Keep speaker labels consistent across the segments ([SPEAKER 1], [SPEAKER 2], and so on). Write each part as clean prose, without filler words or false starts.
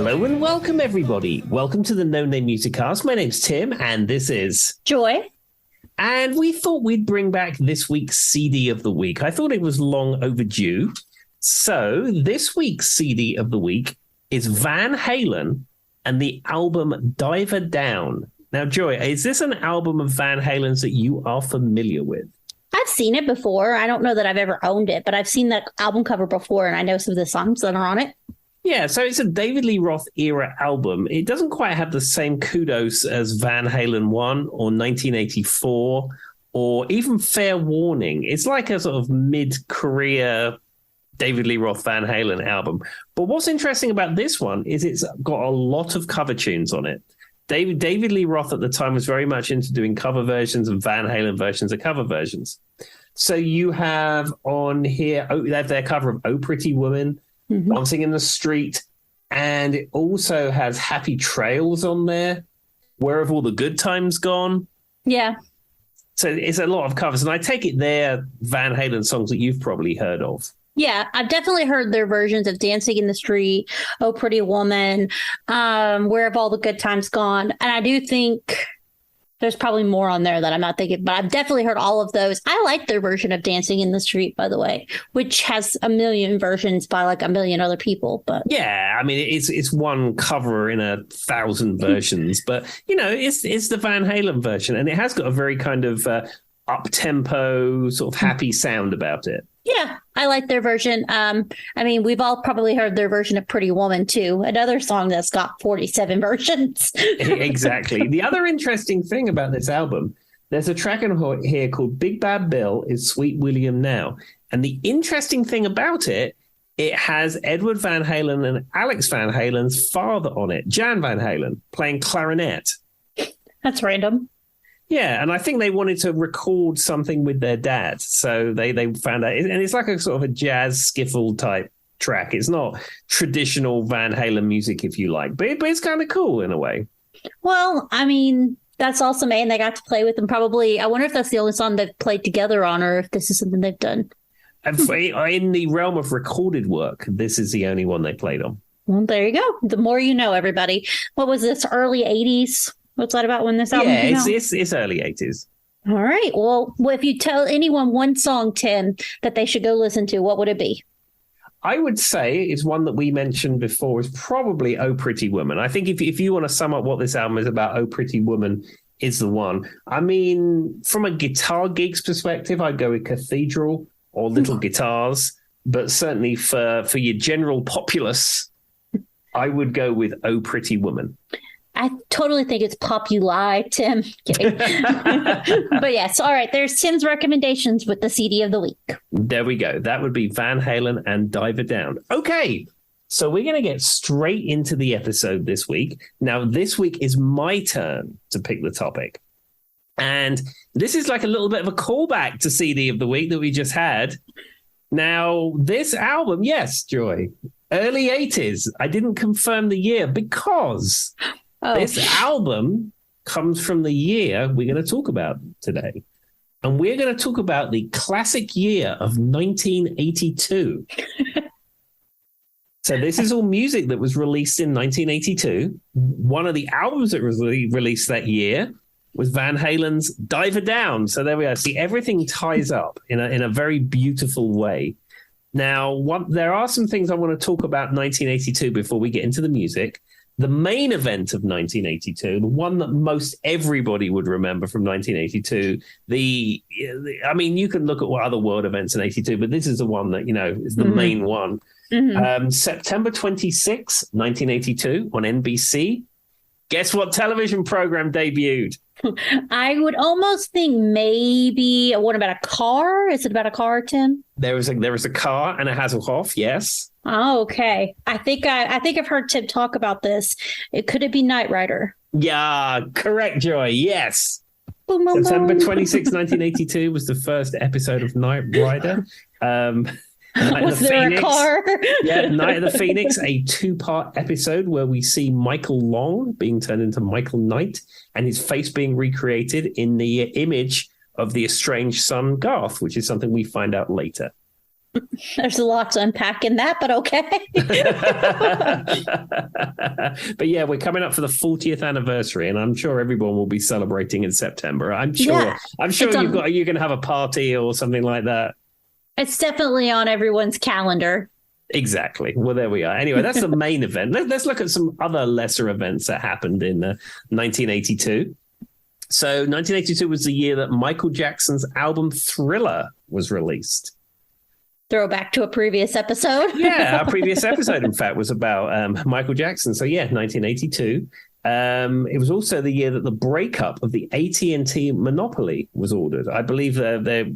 [SPEAKER 1] Hello and welcome, everybody. Welcome to the No Name Music Cast. My name's Tim, and this is
[SPEAKER 2] Joy.
[SPEAKER 1] And we thought we'd bring back this week's CD of the week. I thought it was long overdue. So this week's CD of the week is Van Halen and the album Diver Down. Now, Joy, is this an album of Van Halen's that you are familiar with?
[SPEAKER 2] I've seen it before. I don't know that I've ever owned it, but I've seen that album cover before, and I know some of the songs that are on it.
[SPEAKER 1] Yeah, so it's a David Lee Roth era album. It doesn't quite have the same kudos as Van Halen 1 or 1984 or even Fair Warning. It's like a sort of mid-career David Lee Roth Van Halen album. But what's interesting about this one is it's got a lot of cover tunes on it. David Lee Roth at the time was very much into doing cover versions and Van Halen versions of cover versions. So you have on here, they have their cover of Oh Pretty Woman, Dancing in the Street, and it also has Happy Trails on there. Where Have All the Good Times Gone?
[SPEAKER 2] Yeah.
[SPEAKER 1] So it's a lot of covers, and I take it they're Van Halen songs that you've probably heard of.
[SPEAKER 2] Yeah, I've definitely heard their versions of Dancing in the Street, Oh Pretty Woman, Where Have All the Good Times Gone? And I do think there's probably more on there that I'm not thinking, but I've definitely heard all of those. I like their version of Dancing in the Street, by the way, which has a million versions by like a million other people. But
[SPEAKER 1] yeah, I mean, it's one cover in 1,000 versions, but you know, it's the Van Halen version, and it has got a very kind of up-tempo, sort of happy sound about it.
[SPEAKER 2] Yeah, I like their version. I mean, we've all probably heard their version of Pretty Woman, too. Another song that's got 47 versions.
[SPEAKER 1] Exactly. The other interesting thing about this album, there's a track in here called Big Bad Bill is Sweet William Now. And the interesting thing about it, it has Edward Van Halen and Alex Van Halen's father on it, Jan Van Halen, playing clarinet.
[SPEAKER 2] That's random.
[SPEAKER 1] Yeah, and I think they wanted to record something with their dad, so they found out, and it's like a sort of a jazz skiffle type track. It's not traditional Van Halen music, if you like, but it's kind of cool in a way.
[SPEAKER 2] Well, I mean, that's awesome, and they got to play with them. Probably, I wonder if that's the only song they've played together on, or if this is something they've done.
[SPEAKER 1] In the realm of recorded work, this is the only one they played on.
[SPEAKER 2] Well, there you go. The more you know, everybody. What was this? Early 80s? What's that about when this album came out?
[SPEAKER 1] It's early 80s.
[SPEAKER 2] All right. Well, if you tell anyone one song, Tim, that they should go listen to, what would it be?
[SPEAKER 1] I would say it's one that we mentioned before is probably Oh Pretty Woman. I think if you want to sum up what this album is about, Oh Pretty Woman is the one. I mean, from a Guitar Geeks perspective, I'd go with Cathedral or Little Guitars. But certainly for your general populace, I would go with Oh Pretty Woman.
[SPEAKER 2] I totally think it's Populi, Tim. But yes, all right. There's Tim's recommendations with the CD of the week.
[SPEAKER 1] There we go. That would be Van Halen and Diver Down. Okay, so we're going to get straight into the episode this week. Now, this week is my turn to pick the topic. And this is like a little bit of a callback to CD of the week that we just had. Now, this album, yes, Joy, early 80s. I didn't confirm the year because... This album comes from the year we're going to talk about today. And we're going to talk about the classic year of 1982. So this is all music that was released in 1982. One of the albums that was released that year was Van Halen's Diver Down. So there we are. See, everything ties up in a very beautiful way. Now, there are some things I want to talk about 1982 before we get into the music. The main event of 1982, the one that most everybody would remember from 1982, I mean, you can look at what other world events in 82, but this is the one that, you know, is the main one. September 26, 1982 on NBC. Guess what television program debuted?
[SPEAKER 2] I would almost think maybe what about a car? Is it about a car, Tim?
[SPEAKER 1] There was a car and a Hasselhoff, yes.
[SPEAKER 2] Oh, okay. I think I've heard Tim talk about this. Could it be Knight Rider?
[SPEAKER 1] Yeah, correct, Joy. Yes.
[SPEAKER 2] Boom, boom,
[SPEAKER 1] September
[SPEAKER 2] boom.
[SPEAKER 1] 26, 1982 was the first episode of Knight Rider.
[SPEAKER 2] Was there
[SPEAKER 1] Phoenix.
[SPEAKER 2] A car?
[SPEAKER 1] Yeah, Night of the Phoenix, a 2-part episode where we see Michael Long being turned into Michael Knight and his face being recreated in the image of the estranged son, Garth, which is something we find out later.
[SPEAKER 2] There's a lot to unpack in that, but okay.
[SPEAKER 1] But yeah, we're coming up for the 40th anniversary, and I'm sure everyone will be celebrating in September. I'm sure you're going to have a party or something like that.
[SPEAKER 2] It's definitely on everyone's calendar.
[SPEAKER 1] Exactly. Well, there we are. Anyway, that's the main event. Let's look at some other lesser events that happened in 1982. So 1982 was the year that Michael Jackson's album Thriller was released.
[SPEAKER 2] Throwback to a previous episode.
[SPEAKER 1] Yeah, our previous episode, in fact, was about Michael Jackson. So yeah, 1982. It was also the year that the breakup of the AT&T monopoly was ordered. I believe their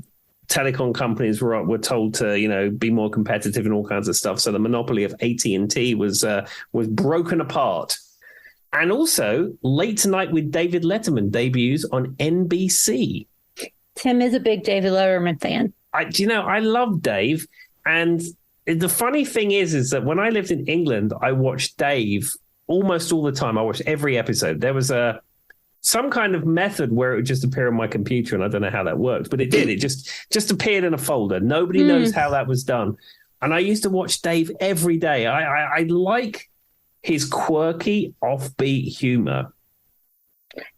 [SPEAKER 1] telecom companies were told to, be more competitive and all kinds of stuff. So the monopoly of AT&T was broken apart. And also, Late Tonight with David Letterman debuts on NBC.
[SPEAKER 2] Tim is a big David Letterman fan.
[SPEAKER 1] I love Dave. And the funny thing is that when I lived in England, I watched Dave almost all the time. I watched every episode. There was some kind of method where it would just appear on my computer, and I don't know how that worked, but it did. It just appeared in a folder. Nobody knows how that was done. And I used to watch Dave every day. I like his quirky, offbeat humor.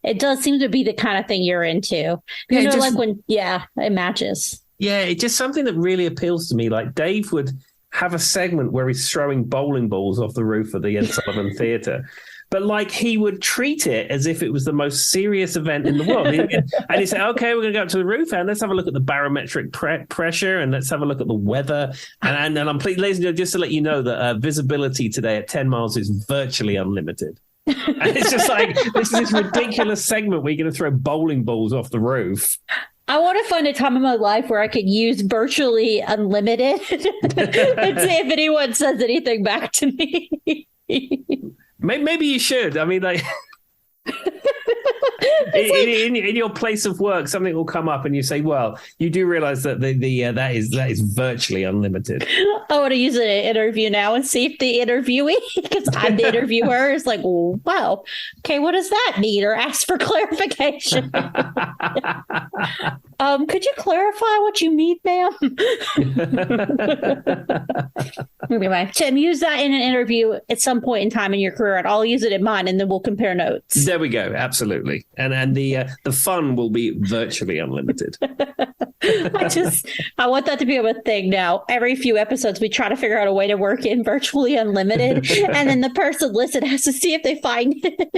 [SPEAKER 2] It does seem to be the kind of thing you're into. It matches.
[SPEAKER 1] Yeah, it's just something that really appeals to me. Like Dave would have a segment where he's throwing bowling balls off the roof of the Ed Sullivan Theatre. But like he would treat it as if it was the most serious event in the world. And he'd say, okay, we're going to go up to the roof and let's have a look at the barometric pressure and let's have a look at the weather. And I'm pleased, ladies and gentlemen, just to let you know that visibility today at 10 miles is virtually unlimited. And it's just like, this is this ridiculous segment where you're going to throw bowling balls off the roof.
[SPEAKER 2] I want to find a time in my life where I could use virtually unlimited and see if anyone says anything back to me.
[SPEAKER 1] Maybe you should. I mean, like, in your place of work, something will come up, and you say, "Well, you do realize that that is virtually unlimited."
[SPEAKER 2] I want to use it in an interview now and see if the interviewee, because I'm the interviewer, is like, "Wow, okay, what does that mean?" Or ask for clarification. Could you clarify what you mean, ma'am? Anyway, Tim, use that in an interview at some point in time in your career, and I'll use it in mine, and then we'll compare notes.
[SPEAKER 1] There we go. Absolutely. And the fun will be virtually unlimited.
[SPEAKER 2] I want that to be a thing now. Every few episodes, we try to figure out a way to work in virtually unlimited. And then the person listening has to see if they find it.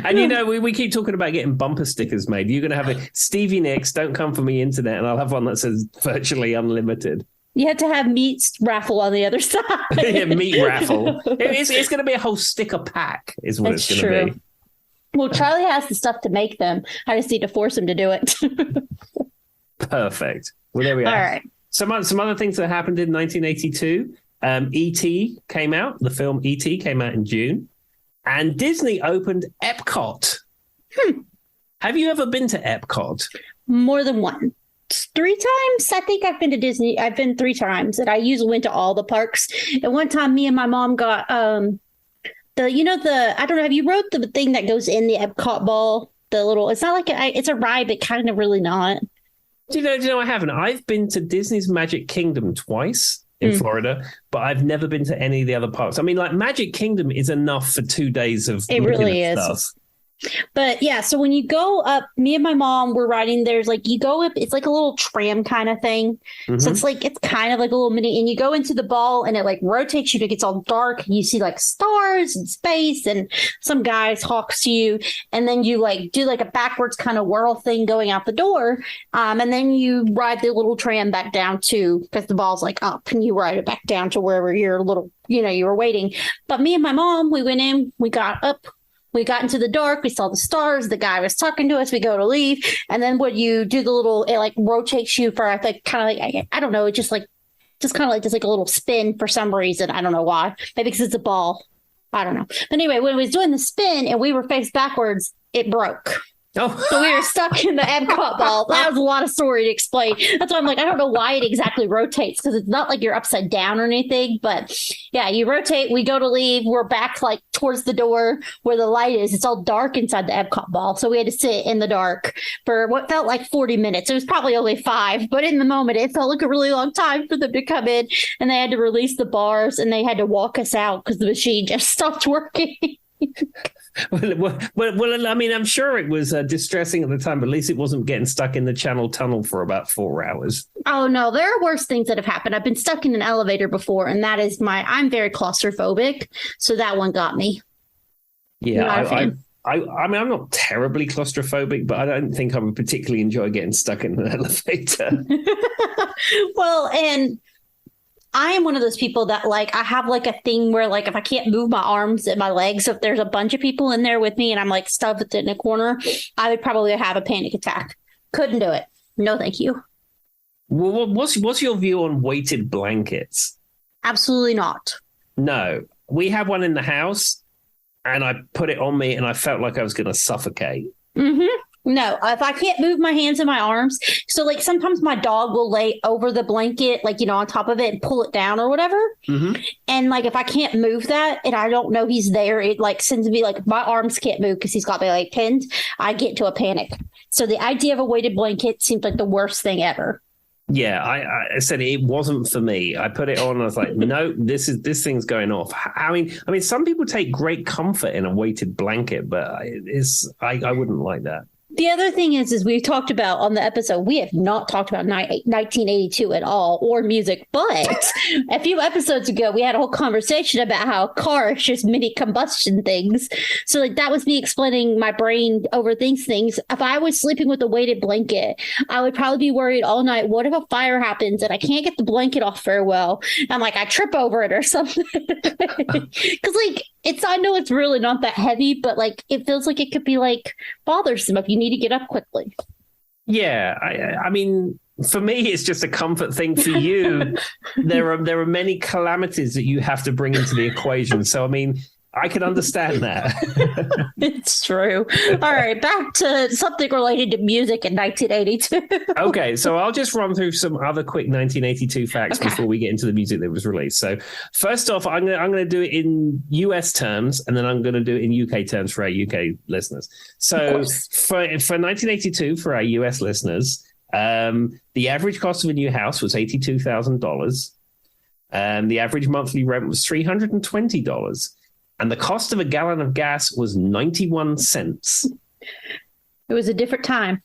[SPEAKER 1] And, we keep talking about getting bumper stickers made. You're going to have a Stevie Nicks, Don't Come For Me Internet, and I'll have one that says virtually unlimited.
[SPEAKER 2] You have to have meat raffle on the other side.
[SPEAKER 1] Yeah, meat raffle. It's going to be a whole sticker pack is what it's going to be.
[SPEAKER 2] Well, Charlie has the stuff to make them. I just need to force him to do it.
[SPEAKER 1] Perfect. Well, there we are.
[SPEAKER 2] All right.
[SPEAKER 1] Some other things that happened in 1982. E.T. came out. The film E.T. came out in June. And Disney opened Epcot. Have you ever been to Epcot?
[SPEAKER 2] More than one. 3 times. I think I've been to Disney. I've been 3 times, and I usually went to all the parks. And one time, me and my mom got I don't know. Have you rode the thing that goes in the Epcot ball? It's not like it's a ride, but kind of really not.
[SPEAKER 1] Do you know? I haven't. I've been to Disney's Magic Kingdom twice in Florida, but I've never been to any of the other parks. I mean, like Magic Kingdom is enough for 2 days of.
[SPEAKER 2] It really is.
[SPEAKER 1] Stuff.
[SPEAKER 2] But yeah, so when you go up, me and my mom were riding, there's like, you go up, it's like a little tram kind of thing. Mm-hmm. So it's kind of like a little mini, and you go into the ball and it like rotates you, it gets all dark, and you see like stars and space, and some guy talks to you, and then you like do like a backwards kind of whirl thing going out the door. And then you ride the little tram back down to, because the ball's like up, and you ride it back down to wherever your little, you were waiting. But me and my mom, we went in, we got up, we got into the dark, we saw the stars, the guy was talking to us, we go to leave, and then when you do the little, it like rotates you for like kind of like, I don't know, it just kind of like just like a little spin for some reason. I don't know why. Maybe because it's a ball. I don't know. But anyway, when it was doing the spin and we were faced backwards, it broke. Oh. So we were stuck in the Epcot ball. That was a lot of story to explain. That's why I'm like, I don't know why it exactly rotates, because it's not like you're upside down or anything, but Yeah, you rotate, we go to leave, we're back like towards the door where the light is. It's all dark inside the Epcot ball. So we had to sit in the dark for what felt like 40 minutes. It was probably only 5, but in the moment it felt like a really long time for them to come in, and they had to release the bars and they had to walk us out because the machine just stopped working.
[SPEAKER 1] Well, I mean, I'm sure it was distressing at the time, but at least it wasn't getting stuck in the Channel Tunnel for about 4 hours.
[SPEAKER 2] Oh, no, there are worse things that have happened. I've been stuck in an elevator before, and that is I'm very claustrophobic, so that one got me.
[SPEAKER 1] Yeah, I mean, I'm not terribly claustrophobic, but I don't think I would particularly enjoy getting stuck in an elevator.
[SPEAKER 2] Well, and I am one of those people that like, I have like a thing where like, if I can't move my arms and my legs, if there's a bunch of people in there with me and I'm like stuffed in a corner, I would probably have a panic attack. Couldn't do it. No, thank you.
[SPEAKER 1] Well, what's your view on weighted blankets?
[SPEAKER 2] Absolutely not.
[SPEAKER 1] No, we have one in the house and I put it on me and I felt like I was going to suffocate.
[SPEAKER 2] Mm-hmm. No, if I can't move my hands and my arms. So like sometimes my dog will lay over the blanket, like, you know, on top of it and pull it down or whatever. Mm-hmm. And like, if I can't move that and I don't know he's there, it like sends me like my arms can't move because he's got me like pinned. I get into a panic. So the idea of a weighted blanket seems like the worst thing ever.
[SPEAKER 1] Yeah, I said it wasn't for me. I put it on and I was like, no, this thing's going off. I mean, some people take great comfort in a weighted blanket, but I wouldn't like that.
[SPEAKER 2] The other thing is we've talked about on the episode, we have not talked about 1982 at all or music, but a few episodes ago, we had a whole conversation about how a car is just mini combustion things. So like that was me explaining my brain overthinks things. If I was sleeping with a weighted blanket, I would probably be worried all night. What if a fire happens and I can't get the blanket off very well? And like I trip over it or something. Because like I know it's really not that heavy, but like it feels like it could be like bothersome if you need to get up quickly.
[SPEAKER 1] Yeah, I mean, for me, it's just a comfort thing. For you, there are many calamities that you have to bring into the equation. So, I mean, I can understand that.
[SPEAKER 2] It's true. All right, back to something related to music in 1982.
[SPEAKER 1] Okay, so I'll just run through some other quick 1982 facts before we get into the music that was released. So first off, I'm going to do it in US terms, and then I'm going to do it in UK terms for our UK listeners. So for 1982, for our US listeners, the average cost of a new house was $82,000. The average monthly rent was $320. And the cost of a gallon of gas was 91 cents.
[SPEAKER 2] It was a different time.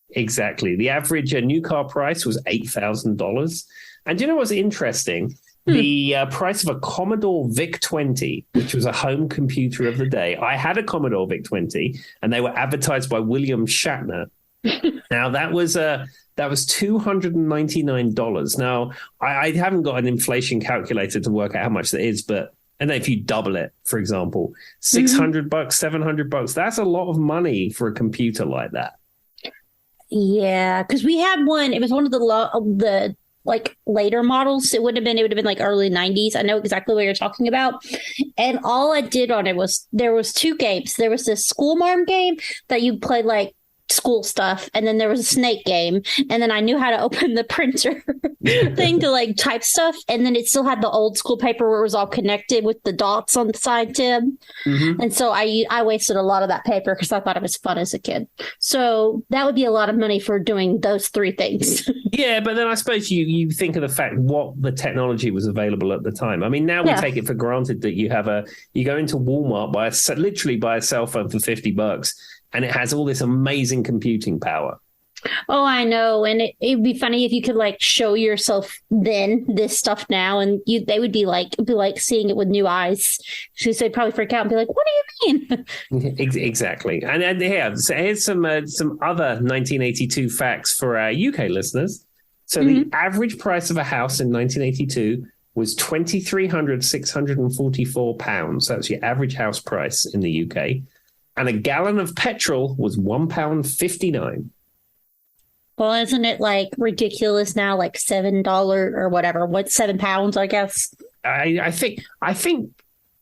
[SPEAKER 1] Exactly. The average new car price was $8,000. And do you know what's interesting? The price of a Commodore VIC-20, which was a home computer of the day. I had a Commodore VIC-20, and they were advertised by William Shatner. Now, that was $299. Now, I haven't got an inflation calculator to work out how much that is, but and then if you double it, for example, $600, $700, that's a lot of money for a computer like that.
[SPEAKER 2] Yeah, because we had one. It was one of the like later models. It would have been like early 90s. I know exactly what you're talking about. And all I did on it was there was 2 games. There was this School Marm game that you play like school stuff, and then there was a snake game, and then I knew how to open the printer thing to like type stuff, and then it still had the old school paper where it was all connected with the dots on the side, Tim. And so I wasted a lot of that paper because I thought it was fun as a kid. So that would be a lot of money for doing those 3 things.
[SPEAKER 1] Yeah, but then I suppose you think of the fact what the technology was available at the time. I mean, now we take it for granted that you go into Walmart, literally buy a cell phone for $50, and it has all this amazing computing power.
[SPEAKER 2] Oh, I know. And it'd be funny if you could like show yourself then this stuff now, and they would be like, it'd be like seeing it with new eyes. So they'd probably freak out and be like, what do you mean?
[SPEAKER 1] Exactly. And here, so here's some other 1982 facts for our UK listeners. So the average price of a house in 1982 was £2,300,644. That's your average house price in the UK. And a gallon of petrol was £1.59.
[SPEAKER 2] Well, isn't it like ridiculous now, like $7 or whatever? What's £7, I guess?
[SPEAKER 1] I think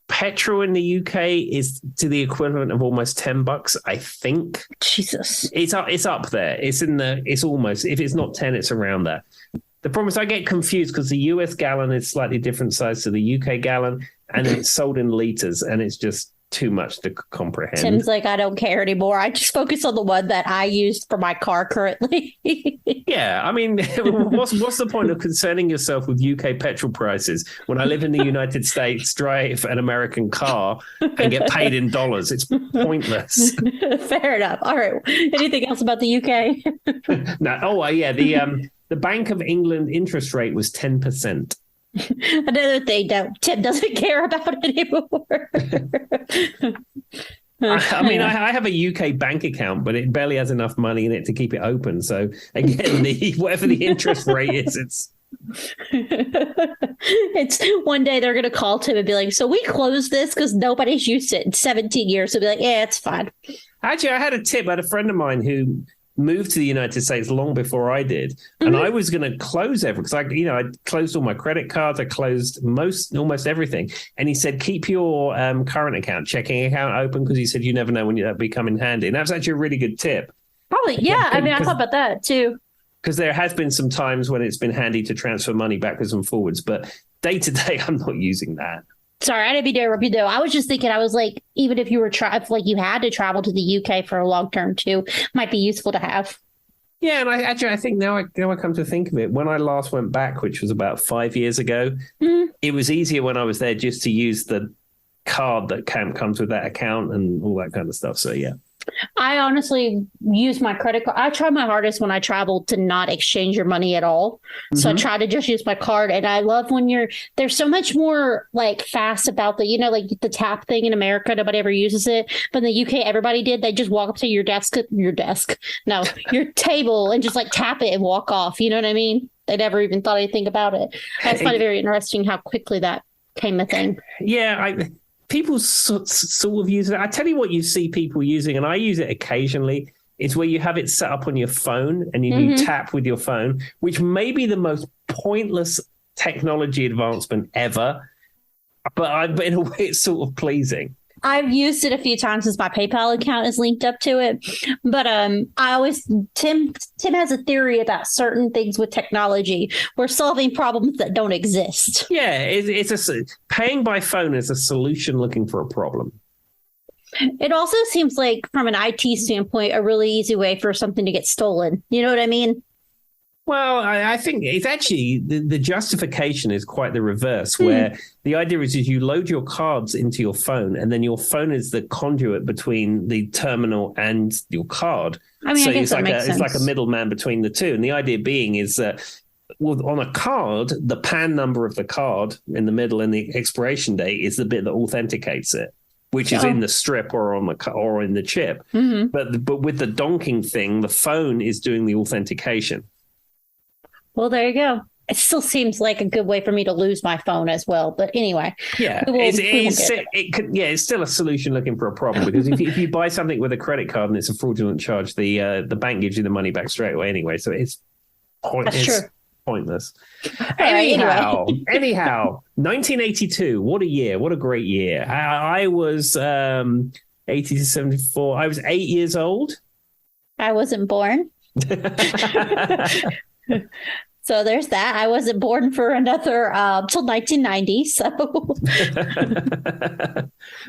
[SPEAKER 1] petrol in the UK is to the equivalent of almost $10. I think.
[SPEAKER 2] Jesus,
[SPEAKER 1] it's up there. It's almost, if it's not 10, it's around there. The problem is I get confused because the US gallon is slightly different size to the UK gallon, and it's sold in liters, and it's just too much to comprehend.
[SPEAKER 2] Tim's like, I don't care anymore. I just focus on the one that I used for my car currently.
[SPEAKER 1] Yeah, I mean, what's the point of concerning yourself with UK petrol prices when I live in the United States, drive an American car, and get paid in dollars? It's pointless.
[SPEAKER 2] Fair enough. All right. Anything else about the UK?
[SPEAKER 1] No. Oh, yeah. The Bank of England interest rate was 10%.
[SPEAKER 2] Another thing that Tim doesn't care about anymore.
[SPEAKER 1] I mean, I have a UK bank account, but it barely has enough money in it to keep it open. So again, whatever the interest rate is,
[SPEAKER 2] it's one day they're going to call Tim and be like, so we closed this because nobody's used it in 17 years. So be like, yeah, it's fine.
[SPEAKER 1] Actually, I had a tip. I had a friend of mine who moved to the United States long before I did, and I was going to close everything because I closed all my credit cards, I closed almost everything, and he said keep your current account, checking account open because he said you never know when that'll be coming handy, and that's actually a really good tip.
[SPEAKER 2] Probably, yeah. I mean, I thought about that too.
[SPEAKER 1] Because there has been some times when it's been handy to transfer money backwards and forwards, but day to day, I'm not using that.
[SPEAKER 2] Sorry, I didn't mean to interrupt you though. I was just thinking, I was like, even if you were if you had to travel to the UK for a long term too, might be useful to have.
[SPEAKER 1] Yeah, and I think now I come to think of it, when I last went back, which was about 5 years ago, it was easier when I was there just to use the card that comes with that account and all that kind of stuff. So yeah.
[SPEAKER 2] I honestly use my credit card. I try my hardest when I travel to not exchange your money at all. So I try to just use my card. And I love when there's so much more like fast about like the tap thing in America. Nobody ever uses it. But in the UK, everybody did. They just walk up to your table and just like tap it and walk off. You know what I mean? They never even thought anything about it. I just find it very interesting how quickly that became a thing.
[SPEAKER 1] Yeah, people sort of use it. I tell you what you see people using, and I use it occasionally, is where you have it set up on your phone and you tap with your phone, which may be the most pointless technology advancement ever. But in a way, it's sort of pleasing.
[SPEAKER 2] I've used it a few times as my PayPal account is linked up to it. But Tim has a theory about certain things with technology. We're solving problems that don't exist.
[SPEAKER 1] Yeah, it's paying by phone is a solution looking for a problem.
[SPEAKER 2] It also seems like, from an IT standpoint, a really easy way for something to get stolen. You know what I mean?
[SPEAKER 1] Well, I think it's actually the justification is quite the reverse, where the idea is you load your cards into your phone and then your phone is the conduit between the terminal and your card.
[SPEAKER 2] I mean,
[SPEAKER 1] so
[SPEAKER 2] I guess
[SPEAKER 1] it's like a middleman between the two. And the idea being is that on a card, the PAN number of the card in the middle and the expiration date is the bit that authenticates it, which is in the strip or in the chip. But with the donking thing, the phone is doing the authentication.
[SPEAKER 2] Well, there you go. It still seems like a good way for me to lose my phone as well. But anyway.
[SPEAKER 1] Yeah, it's still a solution looking for a problem, because if you buy something with a credit card and it's a fraudulent charge, the bank gives you the money back straight away anyway. So it's pointless. Anyhow, 1982. What a year. What a great year. I was 80 to 74. I was 8 years old.
[SPEAKER 2] I wasn't born. So there's that. I wasn't born for another till 1990. So,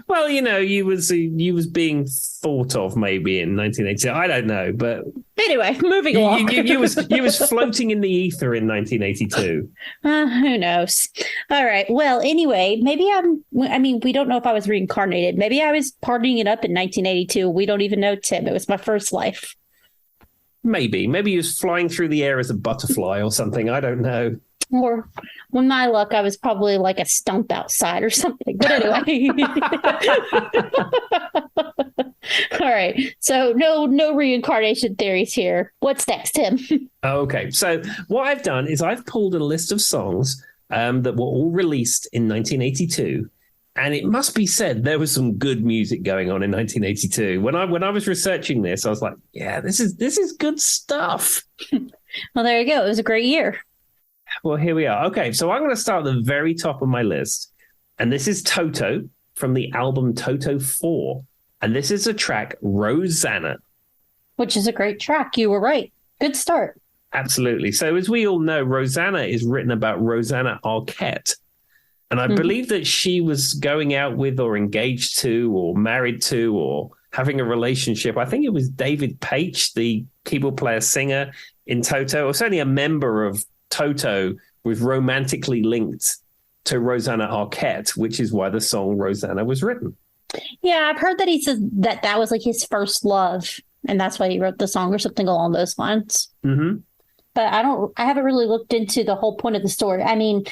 [SPEAKER 1] well, you was being thought of maybe in 1980. I don't know, but
[SPEAKER 2] anyway, moving along.
[SPEAKER 1] You was floating in the ether in 1982.
[SPEAKER 2] Who knows? All right. Well, anyway, maybe we don't know if I was reincarnated. Maybe I was partying it up in 1982. We don't even know, Tim. It was my first life.
[SPEAKER 1] Maybe he was flying through the air as a butterfly or something. I don't know.
[SPEAKER 2] Or, with my luck, I was probably like a stump outside or something. But anyway. All right. So no reincarnation theories here. What's next, Tim?
[SPEAKER 1] Okay. So what I've done is I've pulled a list of songs that were all released in 1982. And it must be said, there was some good music going on in 1982. When I was researching this, I was like, yeah, this is good stuff.
[SPEAKER 2] Well, there you go. It was a great year.
[SPEAKER 1] Well, here we are. Okay, so I'm going to start at the very top of my list. And this is Toto from the album Toto 4. And this is a track, Rosanna.
[SPEAKER 2] Which is a great track. You were right. Good start.
[SPEAKER 1] Absolutely. So as we all know, Rosanna is written about Rosanna Arquette. And I believe that she was going out with or engaged to or married to or having a relationship. I think it was David Paich, the keyboard player singer in Toto, or certainly a member of Toto, was romantically linked to Rosanna Arquette, which is why the song Rosanna was written.
[SPEAKER 2] Yeah, I've heard that he said that that was like his first love, and that's why he wrote the song or something along those lines.
[SPEAKER 1] Mm-hmm.
[SPEAKER 2] But I haven't really looked into the whole point of the story. I mean,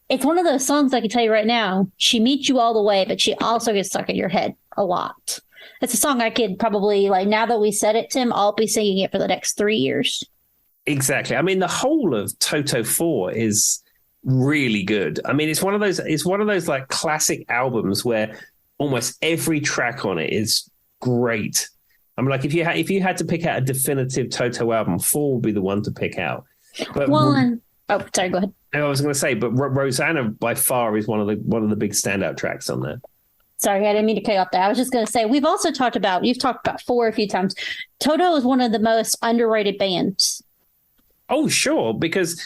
[SPEAKER 2] it's one of those songs I can tell you right now. She meets you all the way, but she also gets stuck in your head a lot. It's a song I could probably, like, now that we said it, Tim, I'll be singing it for the next 3 years.
[SPEAKER 1] Exactly. I mean, the whole of Toto 4 is really good. I mean, it's one of those like classic albums where almost every track on it is great. I mean, like if you had to pick out a definitive Toto album, 4 would be the one to pick out. But
[SPEAKER 2] sorry, go ahead.
[SPEAKER 1] I was going to say, but Rosanna by far is one of the big standout tracks on there.
[SPEAKER 2] Sorry, I didn't mean to cut you off there. I was just going to say, you've talked about 4 a few times. Toto is one of the most underrated bands.
[SPEAKER 1] Oh, sure, because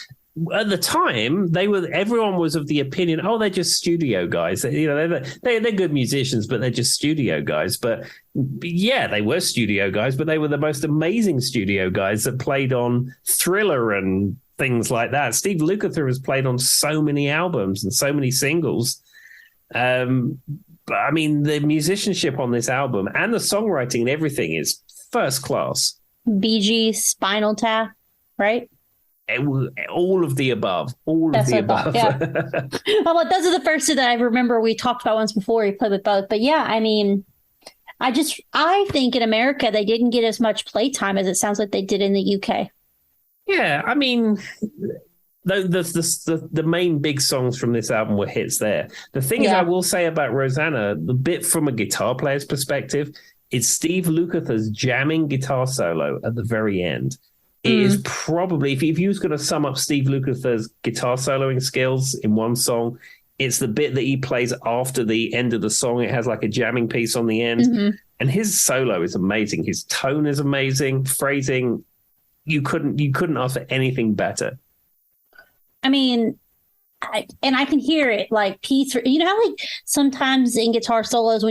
[SPEAKER 1] at the time everyone was of the opinion, oh, they're just studio guys. You know, they're good musicians, but they're just studio guys. But yeah, they were studio guys, but they were the most amazing studio guys that played on Thriller and things like that. Steve Lukather has played on so many albums and so many singles. But I mean, the musicianship on this album and the songwriting and everything is first class.
[SPEAKER 2] Bee Gees, Spinal Tap, right?
[SPEAKER 1] All of the above. That's of the above.
[SPEAKER 2] Yeah. Well, those are the first two that I remember we talked about once before. We played with both. But yeah, I mean, I think in America, they didn't get as much playtime as it sounds like they did in the UK.
[SPEAKER 1] Yeah, I mean, the main big songs from this album were hits there. The thing is, I will say about Rosanna, the bit from a guitar player's perspective, is Steve Lukather's jamming guitar solo at the very end. It is probably, if you was going to sum up Steve Lukather's guitar soloing skills in one song, it's the bit that he plays after the end of the song. It has like a jamming piece on the end. Mm-hmm. And his solo is amazing. His tone is amazing. Phrasing, you couldn't ask for anything better.
[SPEAKER 2] I mean, I can hear it like piece. You know how like sometimes in guitar solos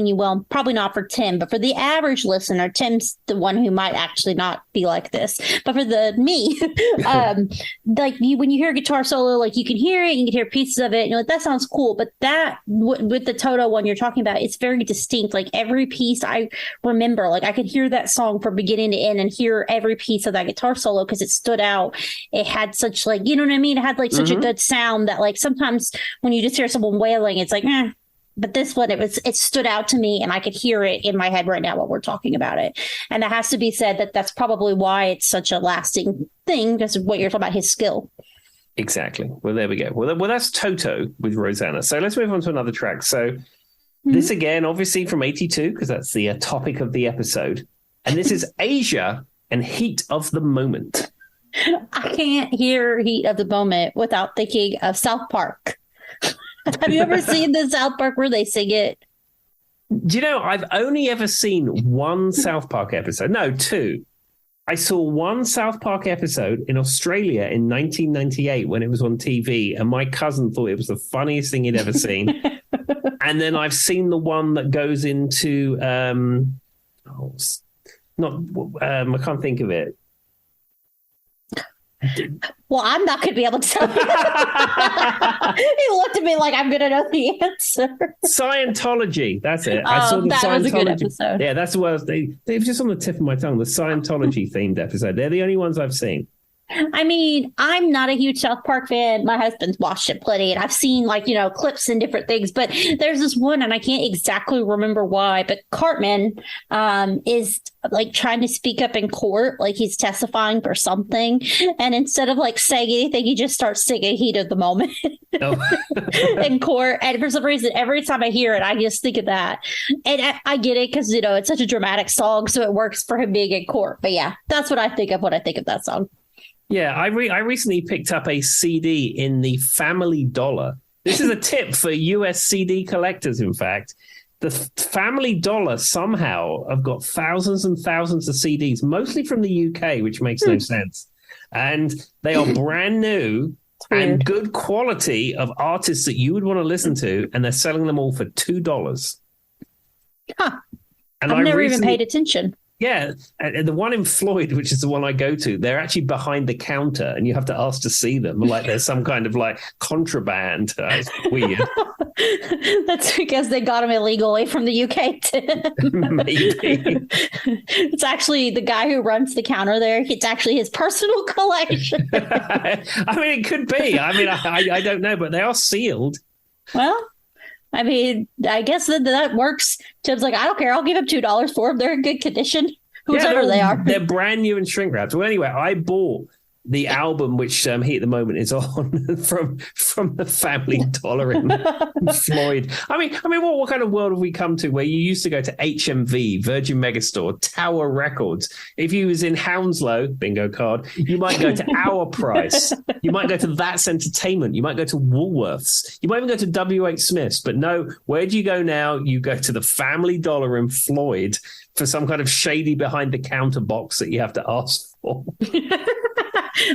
[SPEAKER 2] probably not for Tim, but for the average listener, Tim's the one who might actually not be like this. But for me, like when you hear a guitar solo, like you can hear it, you can hear pieces of it. You know, like, that sounds cool. But that with the Toto one you're talking about, it's very distinct. Like every piece I remember, like I could hear that song from beginning to end and hear every piece of that guitar solo because it stood out. It had such like, you know what I mean? It had like such a good sound that like sometimes when you just hear someone wailing, it's like, but this one, it stood out to me and I could hear it in my head right now while we're talking about it. And that has to be said that's probably why it's such a lasting thing, because of what you're talking about, his skill.
[SPEAKER 1] Exactly. Well, there we go. Well, that's Toto with Rosanna. So let's move on to another track. So this again, obviously from 82, because that's the topic of the episode. And this is Asia and Heat of the Moment.
[SPEAKER 2] I can't hear Heat of the Moment without thinking of South Park. Have you ever seen the South Park where they sing it?
[SPEAKER 1] Do you know, I've only ever seen one South Park episode. No, 2. I saw one South Park episode in Australia in 1998 when it was on TV, and my cousin thought it was the funniest thing he'd ever seen. And then I've seen the one that goes into, I can't think of it.
[SPEAKER 2] Well, I'm not going to be able to tell you. He looked at me like I'm going to know the answer.
[SPEAKER 1] Scientology. That's it.
[SPEAKER 2] I saw the that Scientology. Was a good episode.
[SPEAKER 1] Yeah, that's what they were just on the tip of my tongue. The Scientology themed episode. They're the only ones I've seen.
[SPEAKER 2] I mean, I'm not a huge South Park fan. My husband's watched it plenty, and I've seen clips and different things. But there's this one, and I can't exactly remember why. But Cartman is like trying to speak up in court, like he's testifying for something, and instead of like saying anything, he just starts singing "Heat of the Moment" in court. And for some reason, every time I hear it, I just think of that. And I get it because it's such a dramatic song, so it works for him being in court. But yeah, that's what I think of when I think of that song.
[SPEAKER 1] Yeah, I recently picked up a CD in the Family Dollar. This is a tip for US CD collectors, in fact. The Family Dollar somehow have got thousands and thousands of CDs, mostly from the UK, which makes no sense. And they are brand new and good quality of artists that you would want to listen to, and they're selling them all for $2.
[SPEAKER 2] Huh. And I've never even paid attention.
[SPEAKER 1] Yeah, and the one in Floyd, which is the one I go to, they're actually behind the counter, and you have to ask to see them. Like there's some kind of like contraband. It's weird.
[SPEAKER 2] That's because they got them illegally from the UK.
[SPEAKER 1] Maybe.
[SPEAKER 2] It's actually the guy who runs the counter there. It's actually his personal collection.
[SPEAKER 1] I mean, it could be. I mean, I don't know, but they are sealed.
[SPEAKER 2] Well, I mean, I guess that works. Tim's like, I don't care. I'll give him $2 for them. They're in good condition. Whoever they are.
[SPEAKER 1] They're brand new and shrink wrapped. Well, anyway, I bought the album, which he at the moment is on from the Family Dollar in Floyd. I mean, what kind of world have we come to where you used to go to HMV, Virgin Megastore, Tower Records? If you was in Hounslow, bingo card, you might go to Our Price. You might go to That's Entertainment. You might go to Woolworths. You might even go to WH Smith's. But no, where do you go now? You go to the Family Dollar in Floyd for some kind of shady behind-the-counter box that you have to ask for.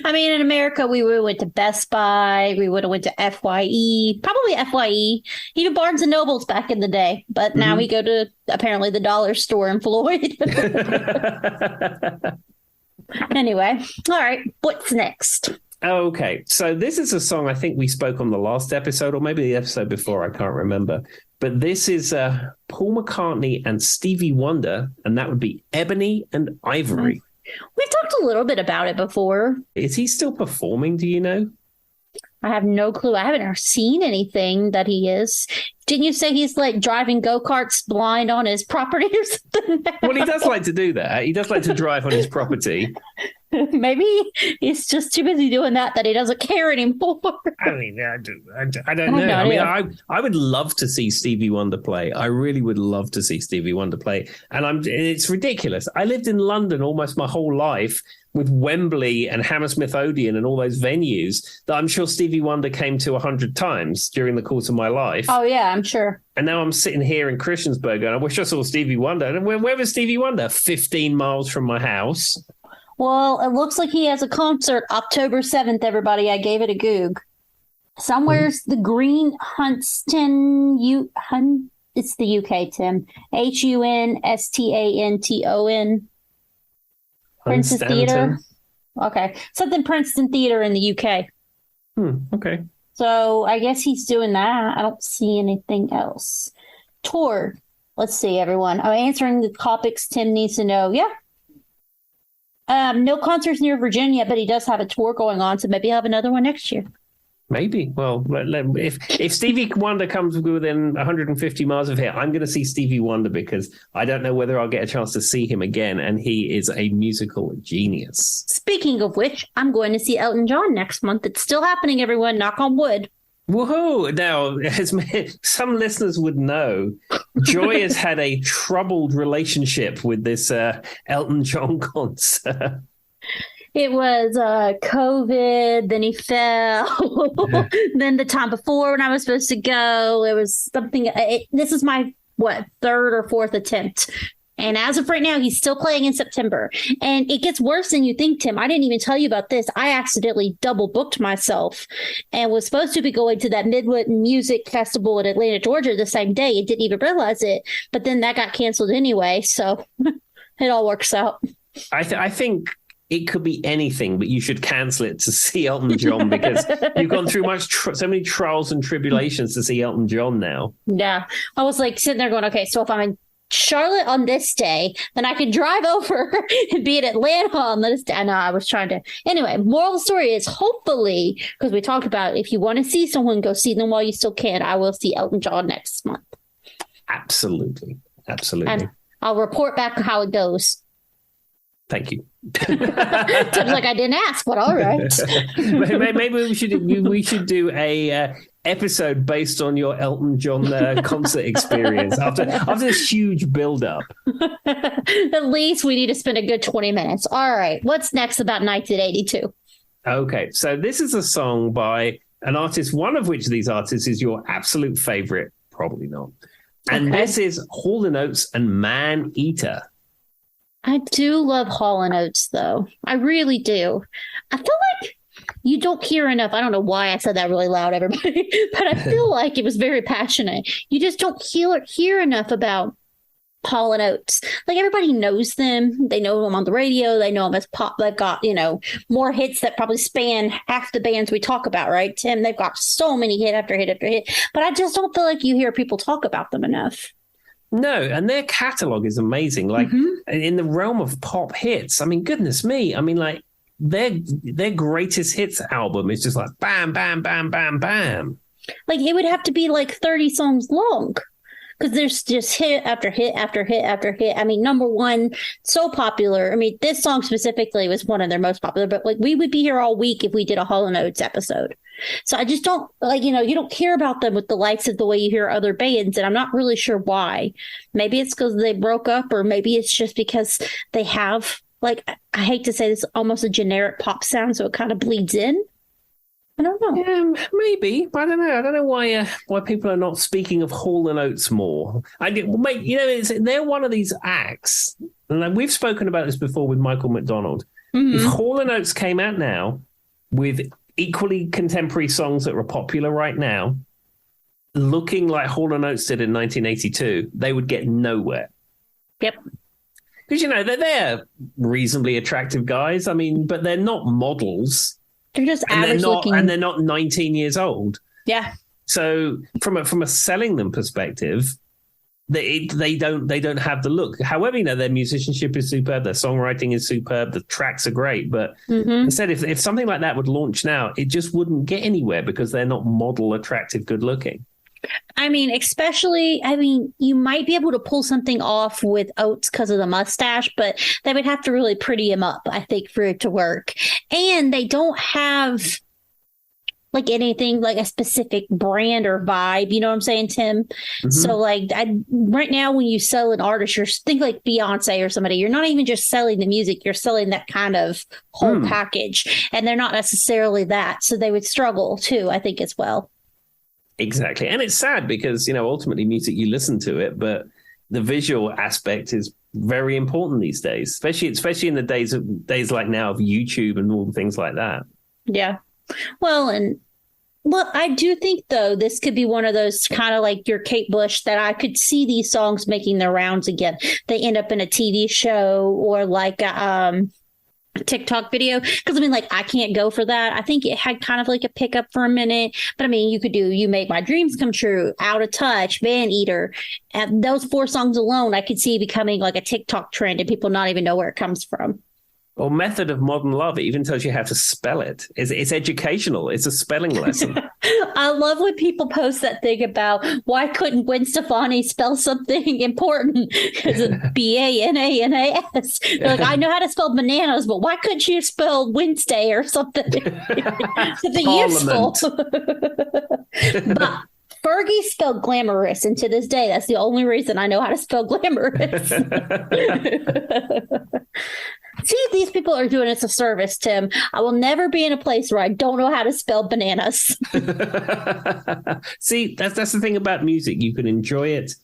[SPEAKER 2] I mean, in America, we would have went to Best Buy. We would have went to FYE, probably FYE, even Barnes & Nobles back in the day. But now we go to, apparently, the dollar store in Floyd. Anyway, all right, what's next?
[SPEAKER 1] Okay, so this is a song I think we spoke on the last episode, or maybe the episode before, I can't remember. But this is Paul McCartney and Stevie Wonder, and that would be Ebony and Ivory.
[SPEAKER 2] We've talked a little bit about it before.
[SPEAKER 1] Is he still performing? Do you know?
[SPEAKER 2] I have no clue. I haven't seen anything that he is. Didn't you say he's like driving go-karts blind on his property or something?
[SPEAKER 1] Well, he does like to do that. He does like to drive on his property.
[SPEAKER 2] Maybe he's just too busy doing that he doesn't care anymore.
[SPEAKER 1] I mean, I don't know. I mean, I would love to see Stevie Wonder play. I really would love to see Stevie Wonder play. And it's ridiculous. I lived in London almost my whole life with Wembley and Hammersmith Odeon and all those venues that I'm sure Stevie Wonder came to 100 times during the course of my life.
[SPEAKER 2] Oh, yeah, I'm sure.
[SPEAKER 1] And now I'm sitting here in Christiansburg and I wish I saw Stevie Wonder. And where was Stevie Wonder? 15 miles from my house.
[SPEAKER 2] Well, it looks like he has a concert October 7th, everybody. I gave it a goog. Somewhere's the Green Huntston. It's the UK, Tim. Hunstanton. Princeton Theatre. Okay. Something Princeton Theatre in the UK.
[SPEAKER 1] Okay.
[SPEAKER 2] So I guess he's doing that. I don't see anything else. Tour. Let's see, everyone. I'm answering the topics Tim needs to know. Yeah. No concerts near Virginia, but he does have a tour going on, so maybe he'll have another one next year.
[SPEAKER 1] Maybe. Well, if Stevie Wonder comes within 150 miles of here, I'm going to see Stevie Wonder because I don't know whether I'll get a chance to see him again, and he is a musical genius.
[SPEAKER 2] Speaking of which, I'm going to see Elton John next month. It's still happening, everyone. Knock on wood.
[SPEAKER 1] Woohoo! Now, as some listeners would know, Joy has had a troubled relationship with this Elton John concert.
[SPEAKER 2] It was COVID, then he fell. Then the time before when I was supposed to go, it was something. This is my, third or fourth attempt. And as of right now, he's still playing in September. And it gets worse than you think, Tim. I didn't even tell you about this. I accidentally double booked myself and was supposed to be going to that Midland Music Festival in Atlanta, Georgia the same day and didn't even realize it. But then that got canceled anyway. So it all works out.
[SPEAKER 1] I think it could be anything, but you should cancel it to see Elton John because you've gone through so many trials and tribulations to see Elton John now.
[SPEAKER 2] Yeah. I was like sitting there going, okay, so if I'm in Charlotte on this day, then I could drive over and be in Atlanta on this day. I know I was trying to. Anyway, moral of the story is hopefully, because we talked about if you want to see someone, go see them while you still can. I will see Elton John next month.
[SPEAKER 1] Absolutely.
[SPEAKER 2] And I'll report back how it goes.
[SPEAKER 1] Thank you.
[SPEAKER 2] Tim's like, I didn't ask, but all right.
[SPEAKER 1] Maybe we should do a episode based on your Elton John concert experience after this huge build-up.
[SPEAKER 2] At least we need to spend a good 20 minutes. All right. What's next about 1982?
[SPEAKER 1] Okay. So this is a song by an artist, one of which of these artists is your absolute favorite. Probably not. And This is Hall & Oates and Man Eater.
[SPEAKER 2] I do love Hall and Oates, though. I really do. I feel like you don't hear enough. I don't know why I said that really loud, everybody, but I feel like it was very passionate. You just don't hear enough about Hall and Oates. Like, everybody knows them. They know them on the radio. They know them as pop. They've got, more hits that probably span half the bands we talk about, right, Tim? They've got so many hit after hit after hit. But I just don't feel like you hear people talk about them enough.
[SPEAKER 1] No, and their catalog is amazing. Like, in the realm of pop hits, I mean, goodness me. I mean, like, their greatest hits album is just like bam, bam, bam, bam, bam. Like,
[SPEAKER 2] it would have to be like 30 songs long. Because there's just hit after hit after hit after hit. I mean, number one, so popular. I mean, this song specifically was one of their most popular, but like we would be here all week if we did a Hall & Oates episode. So I just don't you don't hear about them with the likes of the way you hear other bands. And I'm not really sure why. Maybe it's because they broke up, or maybe it's just because they have, like, I hate to say this, almost a generic pop sound. So it kind of bleeds in. I don't know.
[SPEAKER 1] Yeah, maybe. I don't know. I don't know why people are not speaking of Hall & Oates more. They're one of these acts, and we've spoken about this before with Michael McDonald. Mm-hmm. If Hall & Oates came out now with equally contemporary songs that were popular right now, looking like Hall & Oates did in 1982, they would get nowhere.
[SPEAKER 2] Yep.
[SPEAKER 1] Because, they're reasonably attractive guys. I mean, but they're not models.
[SPEAKER 2] They're just average looking.
[SPEAKER 1] And they're not 19 years old.
[SPEAKER 2] Yeah.
[SPEAKER 1] So from a selling them perspective, they don't have the look. However, their musicianship is superb, their songwriting is superb, the tracks are great. But instead, if something like that would launch now, it just wouldn't get anywhere because they're not model attractive, good looking.
[SPEAKER 2] I mean, you might be able to pull something off with Oates because of the mustache, but they would have to really pretty him up, I think, for it to work. And they don't have like anything like a specific brand or vibe. You know what I'm saying, Tim? Mm-hmm. So like right now, when you sell an artist, you're think like Beyonce or somebody, you're not even just selling the music, you're selling that kind of whole package. And they're not necessarily that. So they would struggle too, I think, as well.
[SPEAKER 1] Exactly. And it's sad because, ultimately music, you listen to it, but the visual aspect is very important these days, especially in the days like now of YouTube and all things like that.
[SPEAKER 2] Yeah. Well, I do think, though, this could be one of those kind of like your Kate Bush that I could see these songs making their rounds again. They end up in a TV show or like TikTok video, because I mean, like, I can't go for that. I think it had kind of like a pickup for a minute, but I mean, you could do You Make My Dreams Come True, Out of Touch, Van Eater, and those 4 songs alone I could see becoming like a TikTok trend and people not even know where it comes from.
[SPEAKER 1] Or Method of Modern Love, it even tells you how to spell it. It's educational. It's a spelling lesson.
[SPEAKER 2] I love when people post that thing about why couldn't Gwen Stefani spell something important because of Bananas. They're like, I know how to spell bananas, but why couldn't she spell Wednesday or something? Something useful. But Fergie spelled glamorous, and to this day, that's the only reason I know how to spell glamorous. See, these people are doing us a service, Tim. I will never be in a place where I don't know how to spell bananas.
[SPEAKER 1] See, that's the thing about music. You can enjoy it.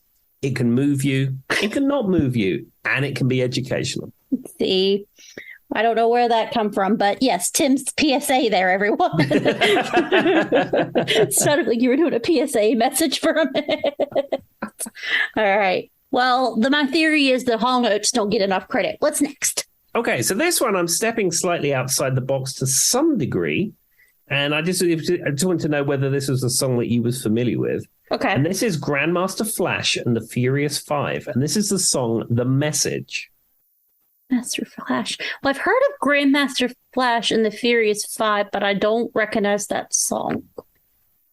[SPEAKER 1] It can move you. It can not move you. And it can be educational.
[SPEAKER 2] See, I don't know where that come from, but yes, Tim's PSA there, everyone. It sounded like you were doing a PSA message for a minute. All right. Well, my theory is the Hall & Oates don't get enough credit. What's next?
[SPEAKER 1] Okay, so this one, I'm stepping slightly outside the box to some degree, and I just want to know whether this was a song that you was familiar with.
[SPEAKER 2] Okay.
[SPEAKER 1] And this is Grandmaster Flash and the Furious Five, and this is the song The Message.
[SPEAKER 2] Master Flash. Well, I've heard of Grandmaster Flash and the Furious Five, but I don't recognize that song.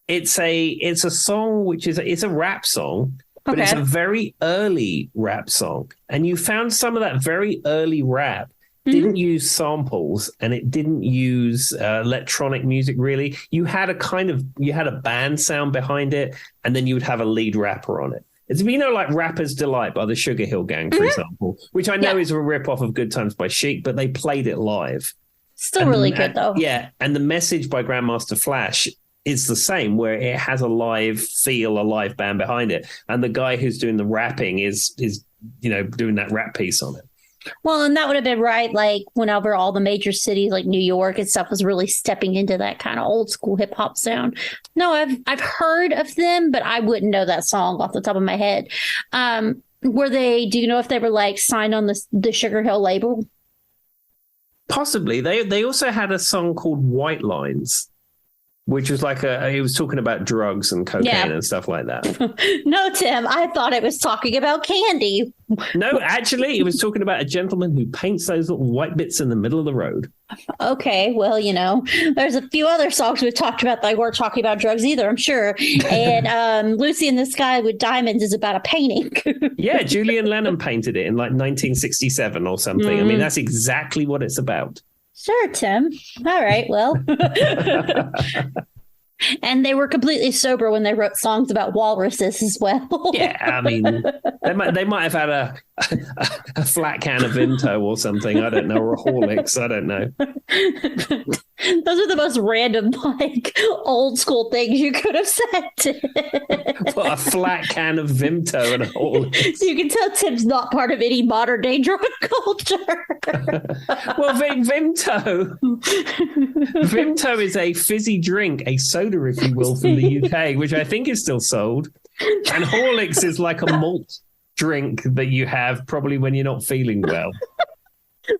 [SPEAKER 1] It's a song which it's a rap song. But
[SPEAKER 2] okay.
[SPEAKER 1] It's a very early rap song. And you found some of that very early rap didn't use samples and it didn't use electronic music, really. You had a band sound behind it, and then you would have a lead rapper on it. It's, like Rapper's Delight by the Sugar Hill Gang, for example, which I know is a rip-off of Good Times by Chic, but they played it live.
[SPEAKER 2] Still really good, though.
[SPEAKER 1] Yeah, and The Message by Grandmaster Flash is the same, where it has a live feel, a live band behind it, and the guy who's doing the rapping is doing that rap piece on it.
[SPEAKER 2] Well, and that would have been right, like whenever all the major cities like New York and stuff was really stepping into that kind of old school hip hop sound. No, I've heard of them, but I wouldn't know that song off the top of my head. Were they? Do you know if they were like signed on the Sugar Hill label?
[SPEAKER 1] Possibly. They also had a song called White Lines, which was like he was talking about drugs and cocaine and stuff like that.
[SPEAKER 2] No, Tim, I thought it was talking about candy.
[SPEAKER 1] No, actually, it was talking about a gentleman who paints those little white bits in the middle of the road.
[SPEAKER 2] Okay, well, there's a few other songs we've talked about that weren't talking about drugs either, I'm sure. And Lucy in the Sky with Diamonds is about a painting.
[SPEAKER 1] Yeah, Julian Lennon painted it in like 1967 or something. I mean, that's exactly what it's about.
[SPEAKER 2] Sure, Tim. All right, well. And they were completely sober when they wrote songs about walruses as well.
[SPEAKER 1] Yeah, I mean, they might have had a flat can of Vimto or something. I don't know, or a Horlicks. I don't know.
[SPEAKER 2] Those are the most random, like, old school things you could have said.
[SPEAKER 1] What, a flat can of Vimto and a Horlicks.
[SPEAKER 2] So you can tell Tim's not part of any modern day drug culture.
[SPEAKER 1] Well, Vimto is a fizzy drink, a soda, if you will, from the UK, which I think is still sold. And Horlicks is like a malt drink that you have probably when you're not feeling well.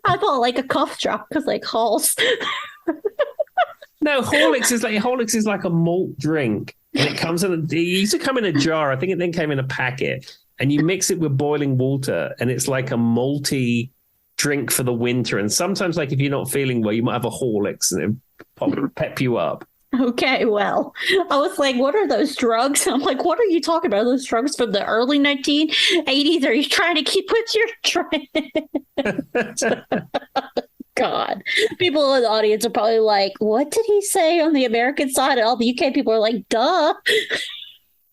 [SPEAKER 2] I thought like a cough drop because like Halls.
[SPEAKER 1] No, Horlicks is like a malt drink, and it used to come in a jar. I think it then came in a packet, and you mix it with boiling water, and it's like a malty drink for the winter. And sometimes, like if you're not feeling well, you might have a Horlicks, and it'll pep you up.
[SPEAKER 2] Okay, well, I was like, what are those drugs? I'm like, what are you talking about? Are those drugs from the early 1980s? Are you trying to keep with your trend? God. People in the audience are probably like, what did he say on the American side? And all the UK people are like, duh.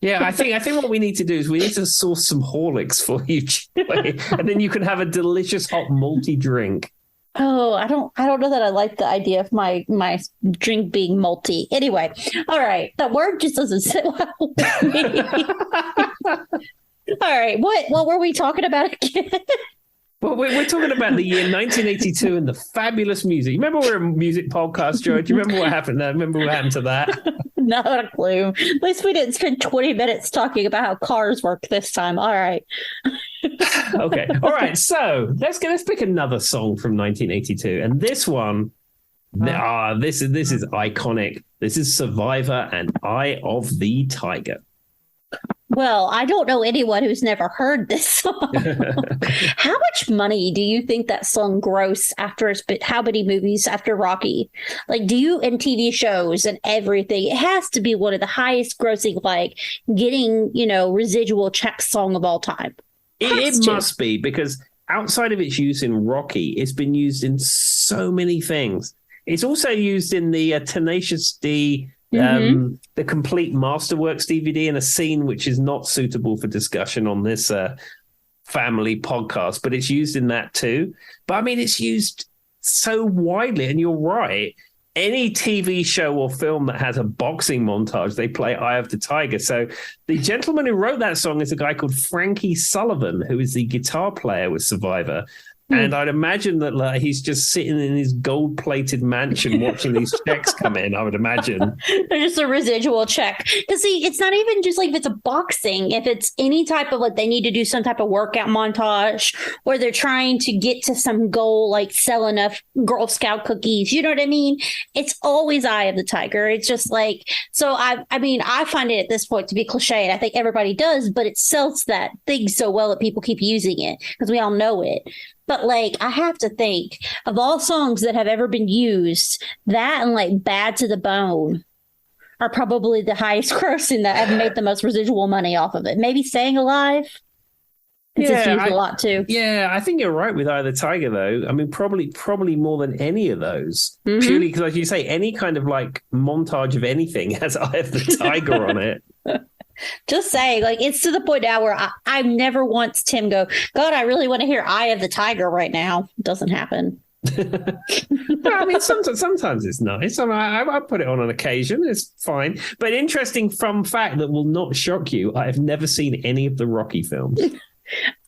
[SPEAKER 1] Yeah, I think what we need to do is we need to source some Horlicks for you, Joy, and then you can have a delicious hot malty drink.
[SPEAKER 2] Oh, I don't know that I like the idea of my drink being malty. Anyway, all right. That word just doesn't sit well with me. All right. What were we talking about again?
[SPEAKER 1] Well, we're talking about the year 1982 and the fabulous music. You remember we're a music podcast, Joe? Do you remember what happened there? Remember what happened to that?
[SPEAKER 2] Not a clue. At least we didn't spend 20 minutes talking about how cars work this time. All right.
[SPEAKER 1] Okay. All right. So let's pick another song from 1982. And this one, this is iconic. This is Survivor and Eye of the Tiger.
[SPEAKER 2] Well, I don't know anyone who's never heard this song. How much money do you think that song grossed after how many movies after Rocky? Like, and TV shows and everything? It has to be one of the highest grossing, like getting, residual check song of all time.
[SPEAKER 1] It must be, because outside of its use in Rocky, it's been used in so many things. It's also used in the Tenacious D, the complete Masterworks DVD, in a scene which is not suitable for discussion on this family podcast, but it's used in that too. But I mean, it's used so widely, and you're right. Any TV show or film that has a boxing montage, they play Eye of the Tiger. So the gentleman who wrote that song is a guy called Frankie Sullivan, who is the guitar player with Survivor. And I'd imagine that he's just sitting in his gold-plated mansion watching these checks come in, I would imagine.
[SPEAKER 2] They're just a residual check. Because, see, it's not even just like if it's a boxing. If it's any type of, like, they need to do some type of workout montage where they're trying to get to some goal, like sell enough Girl Scout cookies. You know what I mean? It's always Eye of the Tiger. It's just like, so I find it at this point to be cliche, and I think everybody does, but it sells that thing so well that people keep using it because we all know it. But, like, I have to think of all songs that have ever been used, that and, like, Bad to the Bone are probably the highest grossing that have made the most residual money off of it. Maybe Staying Alive. It's used a lot, too.
[SPEAKER 1] Yeah, I think you're right with Eye of the Tiger, though. I mean, probably more than any of those. Purely because, as you say, any kind of, like, montage of anything has Eye of the Tiger on it.
[SPEAKER 2] Just saying, like, it's to the point now where I've never once Tim go, God, I really want to hear Eye of the Tiger right now. It doesn't happen.
[SPEAKER 1] I mean, sometimes it's nice. I put it on occasion. It's fine. But interesting fun fact that will not shock you. I have never seen any of the Rocky films.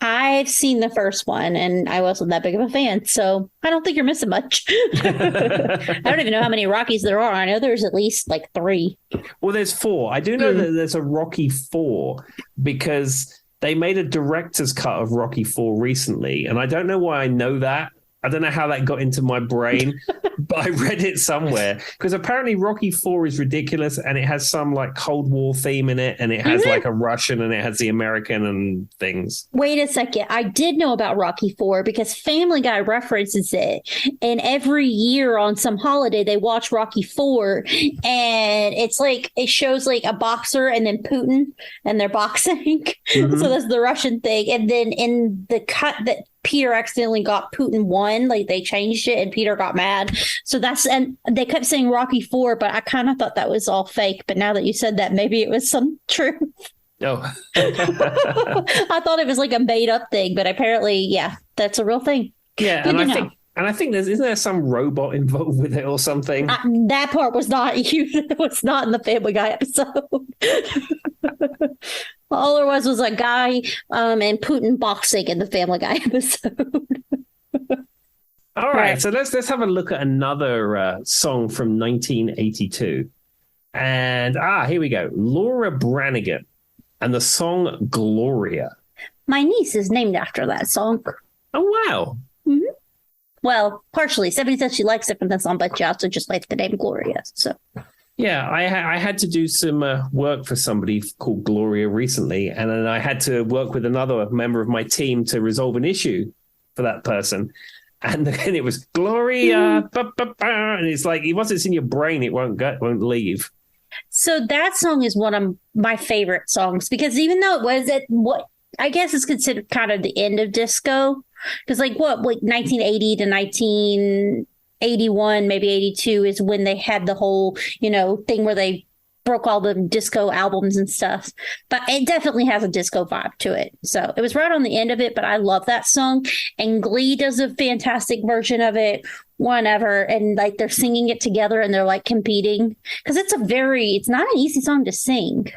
[SPEAKER 2] I've seen the first one and I wasn't that big of a fan, so I don't think you're missing much. I don't even know how many Rockies there are. I know there's at least like 3.
[SPEAKER 1] Well, there's 4. I do know that there's a Rocky 4 because they made a director's cut of Rocky 4 recently, and I don't know why I know that. I don't know how that got into my brain, but I read it somewhere because apparently Rocky 4 is ridiculous and it has some like Cold War theme in it and it has like a Russian and it has the American and things.
[SPEAKER 2] Wait a second. I did know about Rocky 4 because Family Guy references it. And every year on some holiday, they watch Rocky 4 and it's like it shows like a boxer and then Putin and they're boxing. So that's the Russian thing. And then in the cut that Peter accidentally got Putin 1, like they changed it and Peter got mad. So and they kept saying Rocky 4, but I kind of thought that was all fake. But now that you said that, maybe it was some truth.
[SPEAKER 1] Oh.
[SPEAKER 2] I thought it was like a made up thing, but apparently, yeah, that's a real thing.
[SPEAKER 1] Yeah,
[SPEAKER 2] Good
[SPEAKER 1] and I think isn't there some robot involved with it or something?
[SPEAKER 2] That part was not it was not in the Family Guy episode. All there was a guy and Putin boxing in the Family Guy episode.
[SPEAKER 1] All right, so let's have a look at another song from 1982. And here we go. Laura Branigan and the song Gloria.
[SPEAKER 2] My niece is named after that song.
[SPEAKER 1] Oh, wow.
[SPEAKER 2] Mm-hmm. Well, partially. Somebody says she likes it from the song, but she also just likes the name Gloria. So,
[SPEAKER 1] yeah, I had to do some work for somebody called Gloria recently, and then I had to work with another member of my team to resolve an issue for that person. And then it was Gloria, and it's like once it's in your brain, it won't leave.
[SPEAKER 2] So that song is one of my favorite songs because even though it was at what I guess is considered kind of the end of disco, because like 1980 to 1981, maybe 82 is when they had the whole, thing where they broke all the disco albums and stuff. But it definitely has a disco vibe to it. So it was right on the end of it, but I love that song. And Glee does a fantastic version of it whenever. And like they're singing it together and they're like competing because it's not an easy song to sing.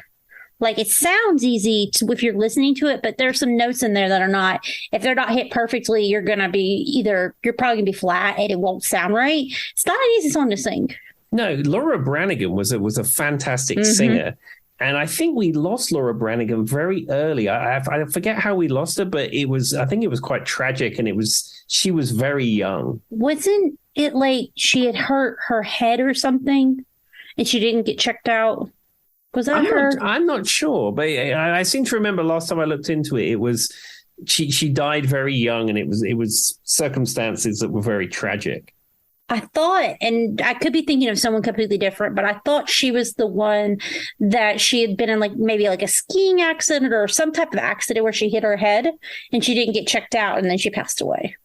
[SPEAKER 2] Like it sounds easy if you're listening to it, but there's some notes in there that are not. If they're not hit perfectly, you're probably gonna be flat and it won't sound right. It's not an easy song to sing.
[SPEAKER 1] No, Laura Branigan was a fantastic singer, and I think we lost Laura Branigan very early. I forget how we lost her, but I think it was quite tragic, and she was very young.
[SPEAKER 2] Wasn't it like she had hurt her head or something, and she didn't get checked out? Was that her?
[SPEAKER 1] I'm not sure, but I seem to remember last time I looked into it, it was she died very young, and it was circumstances that were very tragic.
[SPEAKER 2] I thought, and I could be thinking of someone completely different, but I thought she was the one that she had been in maybe a skiing accident or some type of accident where she hit her head and she didn't get checked out and then she passed away.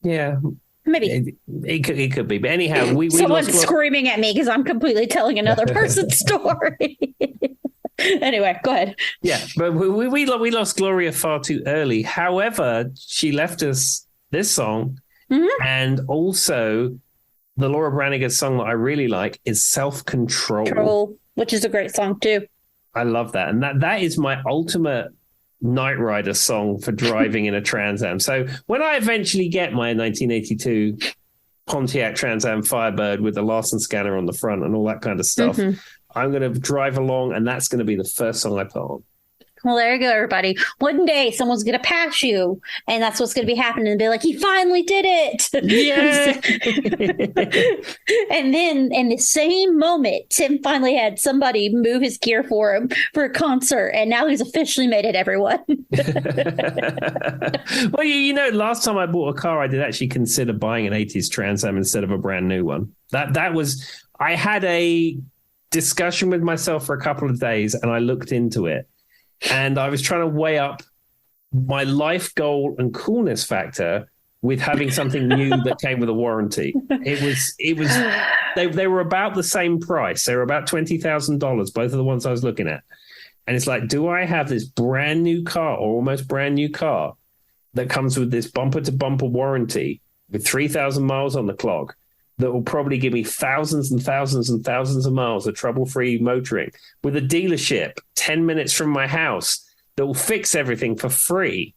[SPEAKER 1] Yeah.
[SPEAKER 2] Maybe.
[SPEAKER 1] It could be. But anyhow, we
[SPEAKER 2] someone's screaming at me because I'm completely telling another person's story. Anyway, go ahead.
[SPEAKER 1] Yeah, but we lost Gloria far too early. However, she left us this song and also the Laura Branigan song that I really like is Self-Control.
[SPEAKER 2] Which is a great song too.
[SPEAKER 1] I love that. And that is my ultimate Night Rider song for driving in a Trans Am. So when I eventually get my 1982 Pontiac Trans Am Firebird with the Larson scanner on the front and all that kind of stuff, I'm going to drive along and that's going to be the first song I put on.
[SPEAKER 2] Well, there you go, everybody. One day someone's going to pass you, and that's what's going to be happening. And be like, he finally did it.
[SPEAKER 1] Yeah.
[SPEAKER 2] And then in the same moment, Tim finally had somebody move his gear for him for a concert, and now he's officially made it, everyone.
[SPEAKER 1] Well, last time I bought a car, I did actually consider buying an 80s Trans Am instead of a brand new one. I had a discussion with myself for a couple of days, and I looked into it. And I was trying to weigh up my life goal and coolness factor with having something new that came with a warranty. They were about the same price. They were about $20,000, both of the ones I was looking at. And it's like, do I have this brand new car or almost brand new car that comes with this bumper to bumper warranty with 3,000 miles on the clock that will probably give me thousands and thousands and thousands of miles of trouble-free motoring with a dealership 10 minutes from my house that will fix everything for free?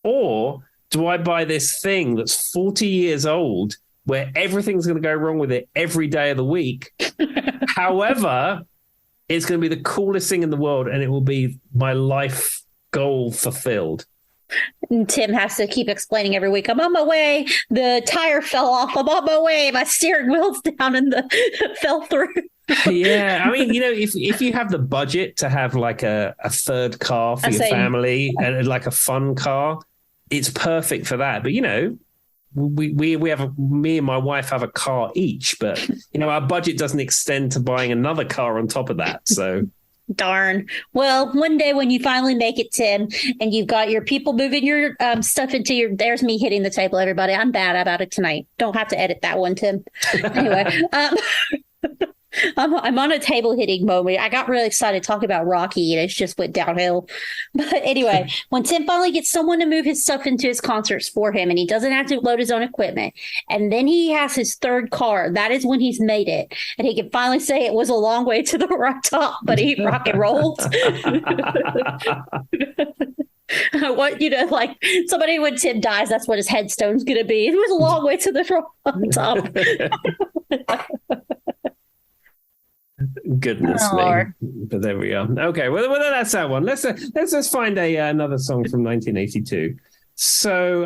[SPEAKER 1] Or do I buy this thing that's 40 years old where everything's going to go wrong with it every day of the week? However, it's going to be the coolest thing in the world and it will be my life goal fulfilled.
[SPEAKER 2] And Tim has to keep explaining every week, I'm on my way. The tire fell off. I'm on my way. My steering wheel's down and fell through.
[SPEAKER 1] Yeah. I mean, if you have the budget to have like a third car for your family and like a fun car, it's perfect for that. But, we have me and my wife have a car each, but our budget doesn't extend to buying another car on top of that. So
[SPEAKER 2] darn. Well, one day when you finally make it, Tim, and you've got your people moving your stuff into there's me hitting the table, everybody. I'm bad about it tonight. Don't have to edit that one, Tim. Anyway, I'm on a table hitting moment. I got really excited talking about Rocky and it just went downhill. But anyway, when Tim finally gets someone to move his stuff into his concerts for him and he doesn't have to load his own equipment, and then he has his third car, that is when he's made it. And he can finally say it was a long way to the right top, but he rock and rolled. Like somebody when Tim dies, that's what his headstone's going to be. It was a long way to the top.
[SPEAKER 1] Goodness me. But there we are. Okay, well that's that one. Let's just find another song from 1982. So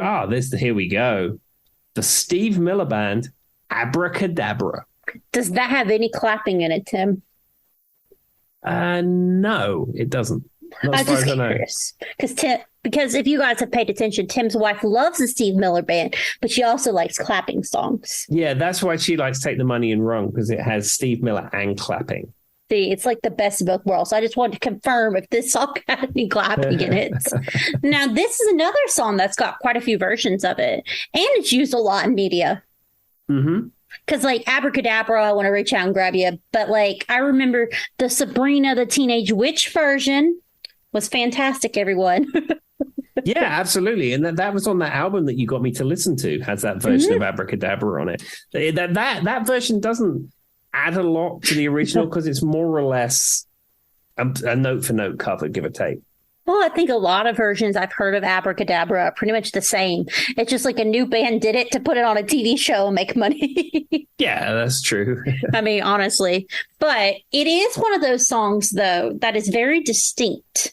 [SPEAKER 1] here we go. The Steve Miller Band, Abracadabra.
[SPEAKER 2] Does that have any clapping in it, Tim?
[SPEAKER 1] No, it doesn't. Not as far as I know. Curious.
[SPEAKER 2] Because if you guys have paid attention, Tim's wife loves the Steve Miller Band, but she also likes clapping songs.
[SPEAKER 1] Yeah, that's why she likes Take the Money and Run, because it has Steve Miller and clapping.
[SPEAKER 2] See, it's like the best of both worlds. So I just wanted to confirm if this song had any clapping in it. Now, this is another song that's got quite a few versions of it, and it's used a lot in media.
[SPEAKER 1] Mm-hmm.
[SPEAKER 2] Because, like, Abracadabra, I want to reach out and grab you. But, like, I remember the Sabrina the Teenage Witch version was fantastic, everyone.
[SPEAKER 1] Yeah, absolutely. And that was on that album that you got me to listen to, has that version of Abracadabra on it. That version doesn't add a lot to the original because it's more or less a note-for-note cover, give or take.
[SPEAKER 2] Well, I think a lot of versions I've heard of Abracadabra are pretty much the same. It's just like a new band did it to put it on a TV show and make money.
[SPEAKER 1] Yeah, that's true.
[SPEAKER 2] I mean, honestly. But it is one of those songs, though, that is very distinct.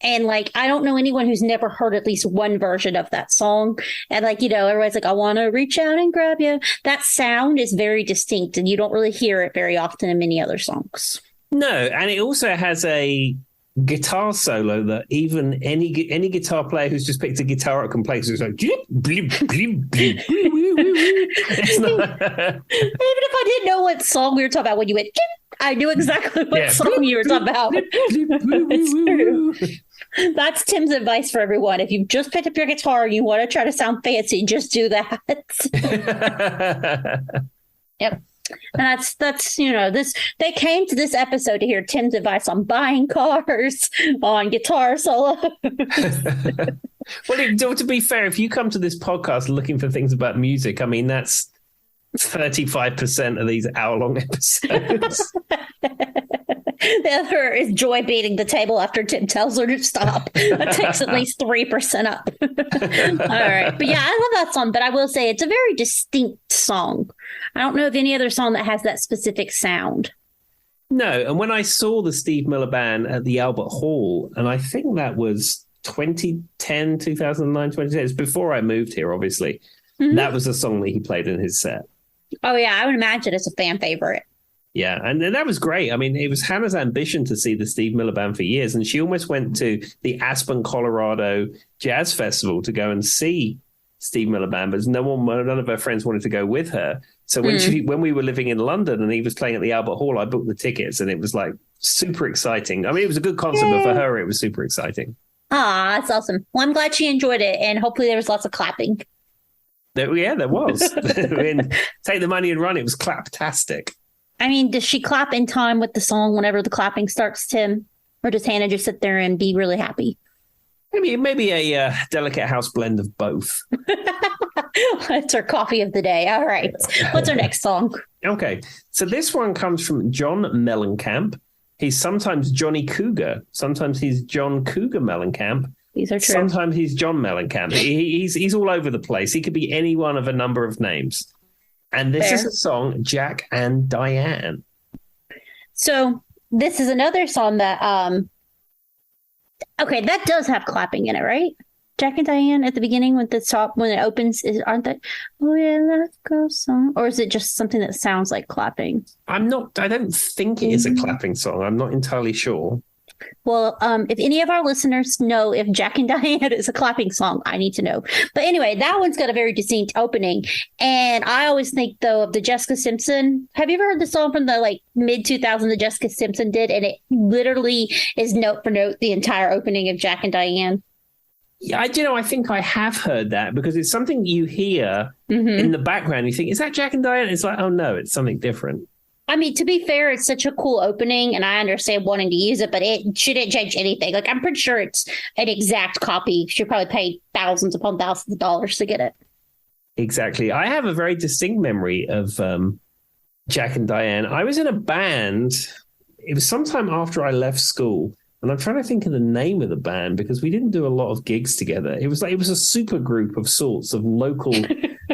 [SPEAKER 2] And, like, I don't know anyone who's never heard at least one version of that song. And, like, everybody's like, I want to reach out and grab you. That sound is very distinct, and you don't really hear it very often in many other songs.
[SPEAKER 1] No, and it also has a guitar solo that even any guitar player who's just picked a guiar up can play. So it's like, it's not... Even
[SPEAKER 2] if I didn't know what song we were talking about when you went, I knew exactly what song you were talking about. That's Tim's advice for everyone. If you've just picked up your guitar and you want to try to sound fancy, just do that. Yep. And that's this. They came to this episode to hear Tim's advice on buying cars, on guitar solo.
[SPEAKER 1] Well, to be fair, if you come to this podcast looking for things about music, I mean, that's 35% of these hour-long episodes.
[SPEAKER 2] The other is Joy beating the table after Tim tells her to stop. That takes at least 3% up. All right. But yeah, I love that song, but I will say it's a very distinct song. I don't know of any other song that has that specific sound.
[SPEAKER 1] No, and when I saw the Steve Miller Band at the Albert Hall, and I think that was 2010, 2009, 2010, it's before I moved here, obviously. Mm-hmm. That was the song that he played in his set.
[SPEAKER 2] Oh, yeah, I would imagine it's a fan favorite.
[SPEAKER 1] Yeah, and that was great. I mean, it was Hannah's ambition to see the Steve Miller Band for years, and she almost went to the Aspen, Colorado Jazz Festival to go and see Steve Miller Band, but none of her friends wanted to go with her. So when we were living in London and he was playing at the Albert Hall, I booked the tickets, and it was like super exciting. I mean, it was a good concert, but for her, it was super exciting.
[SPEAKER 2] Ah, that's awesome. Well, I'm glad she enjoyed it, and hopefully there was lots of clapping.
[SPEAKER 1] There was. I mean, Take the Money and Run. It was claptastic.
[SPEAKER 2] I mean, does she clap in time with the song whenever the clapping starts, Tim? Or does Hannah just sit there and be really happy?
[SPEAKER 1] Maybe a delicate house blend of both.
[SPEAKER 2] It's our coffee of the day. All right. What's our next song?
[SPEAKER 1] Okay. So this one comes from John Mellencamp. He's sometimes Johnny Cougar. Sometimes he's John Cougar Mellencamp.
[SPEAKER 2] These are true.
[SPEAKER 1] Sometimes he's John Mellencamp. He's all over the place. He could be any one of a number of names. And this is a song, Jack and Diane.
[SPEAKER 2] So this is another song that, okay, that does have clapping in it, right? Jack and Diane at the beginning when it opens, aren't they? Oh yeah, let's go song. Or is it just something that sounds like clapping?
[SPEAKER 1] I don't think it is a clapping song. I'm not entirely sure.
[SPEAKER 2] Well, if any of our listeners know if Jack and Diane is a clapping song, I need to know. But anyway, that one's got a very distinct opening. And I always think, though, of the Jessica Simpson. Have you ever heard the song from the mid-2000s that Jessica Simpson did? And it literally is note for note the entire opening of Jack and Diane.
[SPEAKER 1] Yeah, I think I have heard that because it's something you hear in the background. You think, is that Jack and Diane? It's like, oh, no, it's something different.
[SPEAKER 2] I mean, to be fair, it's such a cool opening, and I understand wanting to use it, but it shouldn't change anything. I'm pretty sure it's an exact copy. You should probably pay thousands upon thousands of dollars to get it.
[SPEAKER 1] Exactly. I have a very distinct memory of Jack and Diane. I was in a band. It was sometime after I left school, and I'm trying to think of the name of the band because we didn't do a lot of gigs together. It was a super group of sorts of local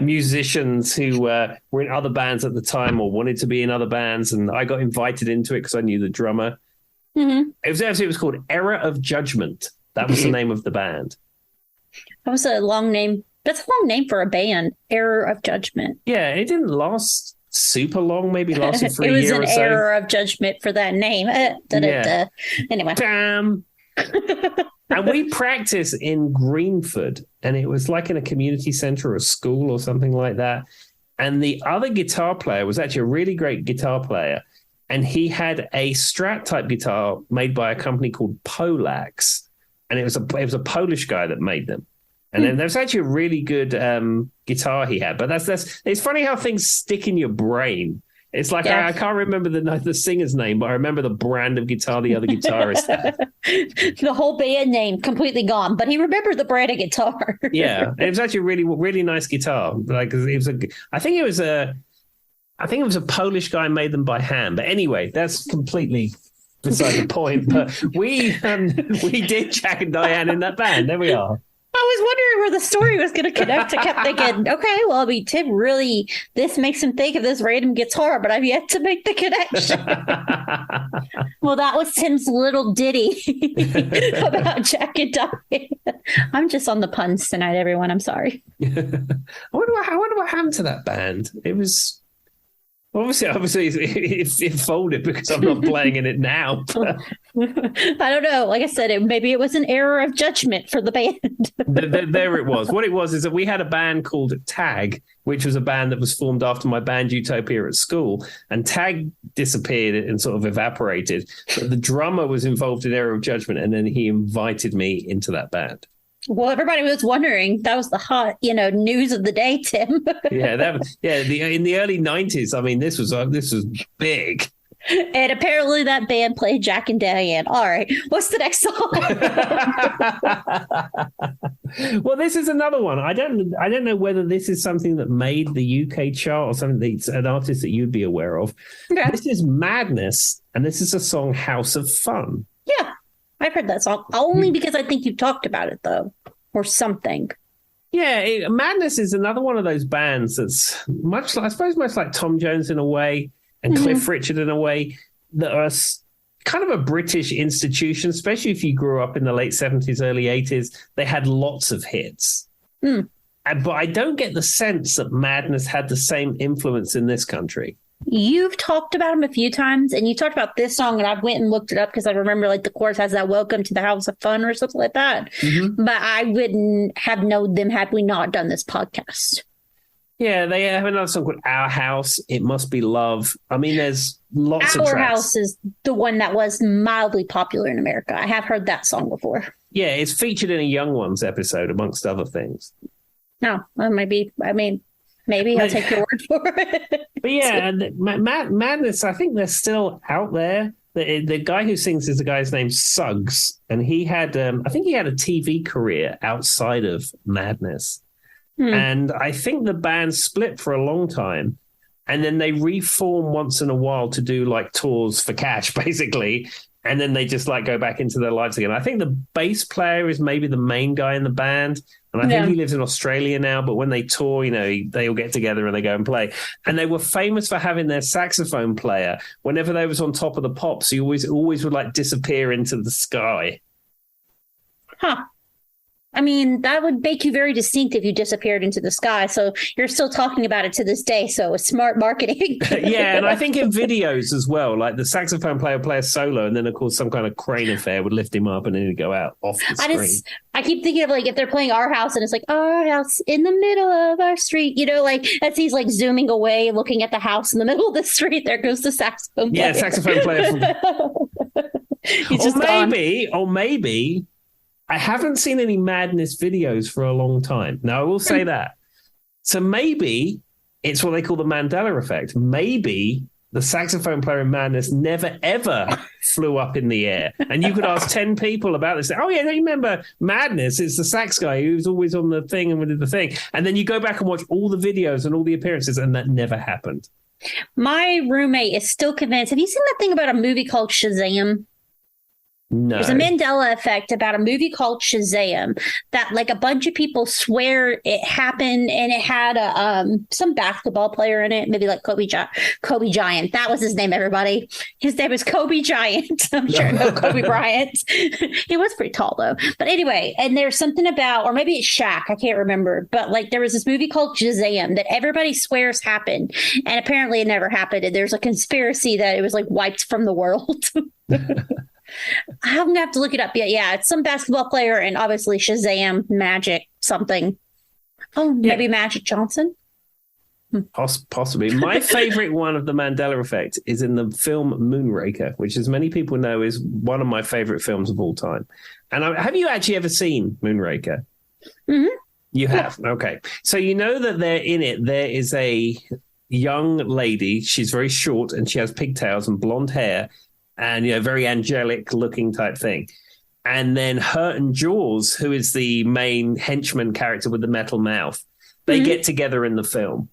[SPEAKER 1] musicians who were in other bands at the time or wanted to be in other bands, and I got invited into it because I knew the drummer. It was called Error of Judgment. That was the name of the band.
[SPEAKER 2] That was a long name. That's a long name for a band. Error of Judgment.
[SPEAKER 1] Yeah, it didn't last super long. Maybe lasted for a year or so.
[SPEAKER 2] It was an error of judgment for that name. Anyway.
[SPEAKER 1] Damn. And we practiced in Greenford, and it was like in a community center or a school or something like that. And the other guitar player was actually a really great guitar player, and he had a Strat type guitar made by a company called Polax, and it was a Polish guy that made them. And then there's actually a really good guitar he had. But it's funny how things stick in your brain. It's like, I can't remember the singer's name, but I remember the brand of guitar the other guitarist had.
[SPEAKER 2] The whole band name completely gone, but he remembered the brand of guitar.
[SPEAKER 1] Yeah, it was actually a really, really nice guitar. I think it was a Polish guy made them by hand. But anyway, that's completely beside the point. But we did Jack and Diane in that band. There we are.
[SPEAKER 2] I was wondering where the story was going to connect. I kept thinking, okay, well, I mean, Tim really, this makes him think of this random guitar, but I've yet to make the connection. Well, that was Tim's little ditty about Jack and Diane. I'm just on the puns tonight, everyone. I'm sorry.
[SPEAKER 1] I wonder what happened to that band. It was... Obviously, it folded because I'm not playing in it now.
[SPEAKER 2] I don't know. Like I said, maybe it was an error of judgment for the band.
[SPEAKER 1] There it was. What it was is that we had a band called Tag, which was a band that was formed after my band Utopia at school. And Tag disappeared and sort of evaporated. But the drummer was involved in Error of Judgment, and then he invited me into that band.
[SPEAKER 2] Well, everybody was wondering. That was the hot, news of the day, Tim.
[SPEAKER 1] In the early 90s. I mean, this was big.
[SPEAKER 2] And apparently that band played Jack and Diane. All right, what's the next
[SPEAKER 1] song? Well, this is another one. I don't know whether this is something that made the UK chart or something that's an artist that you'd be aware of. Okay. This is Madness, and this is a song House of Fun.
[SPEAKER 2] Yeah. I've heard that song only because I think you talked about it, though, or something.
[SPEAKER 1] Yeah, Madness is another one of those bands that's much like Tom Jones in a way and Cliff Richard in a way that are kind of a British institution, especially if you grew up in the late 70s, early 80s. They had lots of hits. But I don't get the sense that Madness had the same influence in this country.
[SPEAKER 2] You've talked about them a few times, and you talked about this song, and I went and looked it up because I remember the chorus has that "Welcome to the House of Fun" or something like that. But I wouldn't have known them had we not done this podcast.
[SPEAKER 1] Yeah, they have another song called "Our House." It Must Be Love. I mean, there's lots of tracks.
[SPEAKER 2] Our House is the one that was mildly popular in America. I have heard that song before.
[SPEAKER 1] Yeah, it's featured in a Young Ones episode, amongst other things.
[SPEAKER 2] No, well, maybe. I mean. Maybe I'll take your word for it.
[SPEAKER 1] But yeah, Madness, I think they're still out there. The guy who sings is the guy's named Suggs, and he had, I think he had a TV career outside of Madness. And I think the band split for a long time, and then they reform once in a while to do tours for cash, basically. and then they just like go back into their lives again. I think the bass player is maybe the main guy in the band, and I think he lives in Australia now. But when they tour, they all get together and they go and play. And they were famous for having their saxophone player whenever they was on Top of the Pops. He always would like disappear into the sky.
[SPEAKER 2] Huh. I mean, that would make you very distinct if you disappeared into the sky. So you're still talking about it to this day. So it's smart marketing.
[SPEAKER 1] Yeah, and I think in videos as well, like the saxophone player would play a solo, and then of course some kind of crane affair would lift him up, and then he'd go out off the screen.
[SPEAKER 2] I keep thinking of like if they're playing Our House, and it's like our house in the middle of our street. Like as he's like zooming away, looking at the house in the middle of the street. There goes the saxophone player.
[SPEAKER 1] Yeah, saxophone player. Or maybe. I haven't seen any Madness videos for a long time. Now, I will say that. So maybe it's what they call the Mandella Effect. Maybe the saxophone player in Madness never, ever flew up in the air. And you could ask 10 people about this. Oh, yeah, don't you remember Madness? It's the sax guy who's always on the thing and did the thing. And then you go back and watch all the videos and all the appearances, and that never happened.
[SPEAKER 2] My roommate is still convinced. Have you seen that thing about a movie called Shazam?
[SPEAKER 1] No.
[SPEAKER 2] There's a Mandella Effect about a movie called Shazam that like a bunch of people swear it happened, and it had some basketball player in it, maybe like Kobe Giant. That was his name, everybody. His name was Kobe Giant. I'm sure no Kobe Bryant. He was pretty tall though. But anyway, and there's something about, or maybe it's Shaq, I can't remember. But like there was this movie called Shazam that everybody swears happened, and apparently it never happened. And there's a conspiracy that it was like wiped from the world. I'm gonna have to look it up. Yeah, it's some basketball player, and obviously Shazam, Magic, something. Oh, maybe Magic Johnson.
[SPEAKER 1] Possibly. My favorite one of the Mandela Effect is in the film Moonraker, which, as many people know, is one of my favorite films of all time. And have you actually ever seen Moonraker?
[SPEAKER 2] Mm-hmm.
[SPEAKER 1] You have? Yeah. Okay. So you know that there is a young lady. She's very short, and she has pigtails and blonde hair, and very angelic looking type thing. And then her and Jaws, who is the main henchman character with the metal mouth, they get together in the film.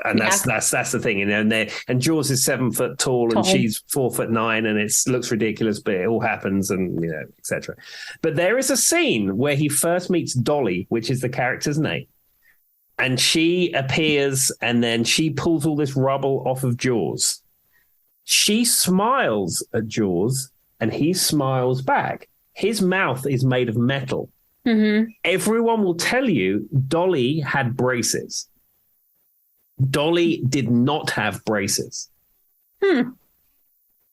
[SPEAKER 1] And that's the thing, and Jaws is 7 foot tall and she's 4'9", and it looks ridiculous, but it all happens, and etc. But there is a scene where he first meets Dolly, which is the character's name, and she appears, and then she pulls all this rubble off of Jaws. She smiles at Jaws, and he smiles back. His mouth is made of metal. Mm-hmm. Everyone will tell you Dolly had braces. Dolly did not have braces.
[SPEAKER 2] I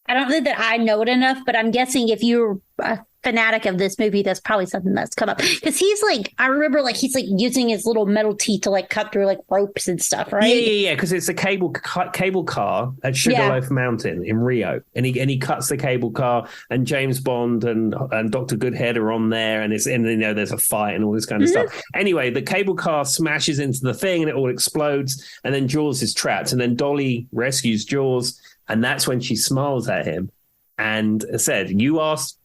[SPEAKER 2] don't think that I know it enough, but I'm guessing if you're a fanatic of this movie, that's probably something that's come up. Because he's like, I remember like he's like using his little metal teeth to like cut through like ropes and stuff, right?
[SPEAKER 1] Yeah. Because it's a cable car at Sugarloaf Mountain in Rio, and he cuts the cable car, and James Bond and Dr. Goodhead are on there, and there's a fight and all this kind of stuff. Anyway, the cable car smashes into the thing, and it all explodes, and then Jaws is trapped, and then Dolly rescues Jaws, and that's when she smiles at him and said, "You asked."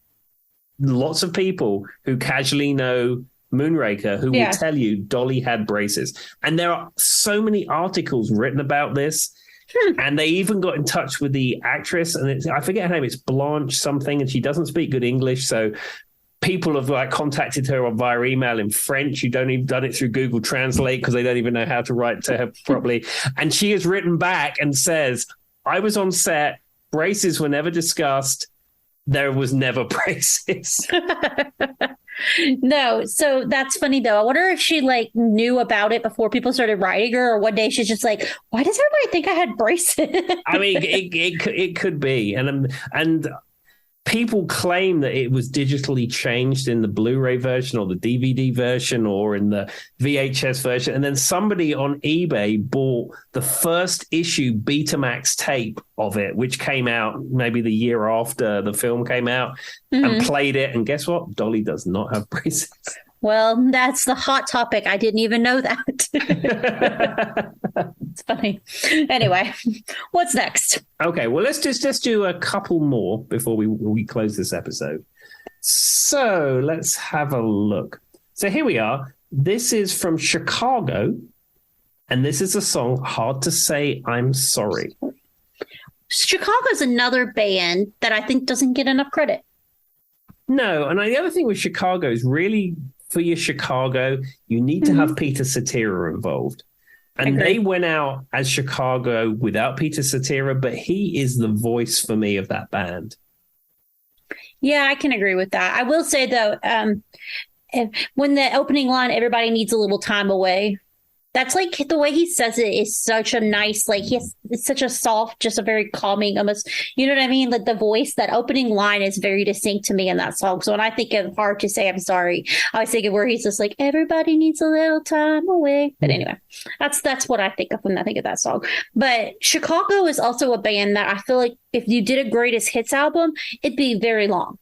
[SPEAKER 1] Lots of people who casually know Moonraker who will tell you Dolly had braces. And there are so many articles written about this. And they even got in touch with the actress, and I forget her name. It's Blanche something, and she doesn't speak good English. So people have like contacted her via email in French. You don't even done it through Google Translate because they don't even know how to write to her properly. And she has written back and says, I was on set. Braces were never discussed. There was never braces.
[SPEAKER 2] No, so that's funny though. I wonder if she like knew about it before people started writing her, or one day she's just like, "Why does everybody think I had braces?"
[SPEAKER 1] I mean, it could be, and people claim that it was digitally changed in the Blu-ray version or the DVD version or in the VHS version, and then somebody on eBay bought the first issue Betamax tape of it, which came out maybe the year after the film came out, and played it, and guess what? Dolly does not have braces.
[SPEAKER 2] Well, that's the hot topic. I didn't even know that. It's funny. Anyway, what's next?
[SPEAKER 1] Okay, well, let's just do a couple more before we close this episode. So let's have a look. So here we are. This is from Chicago, and this is a song, Hard to Say I'm Sorry.
[SPEAKER 2] Chicago's another band that I think doesn't get enough credit.
[SPEAKER 1] No, and the other thing with Chicago is really, for your Chicago, you need to have Peter Cetera involved. And they went out as Chicago without Peter Cetera, but he is the voice for me of that band.
[SPEAKER 2] Yeah, I can agree with that. I will say, though, when the opening line, everybody needs a little time away, that's like the way he says it is such a nice, like, it's such a soft, just a very calming, almost, you know what I mean? Like the voice, that opening line is very distinct to me in that song. So when I think of Hard to Say I'm Sorry, I was thinking where he's just like, everybody needs a little time away. But anyway, that's what I think of when I think of that song. But Chicago is also a band that I feel like if you did a greatest hits album, it'd be very long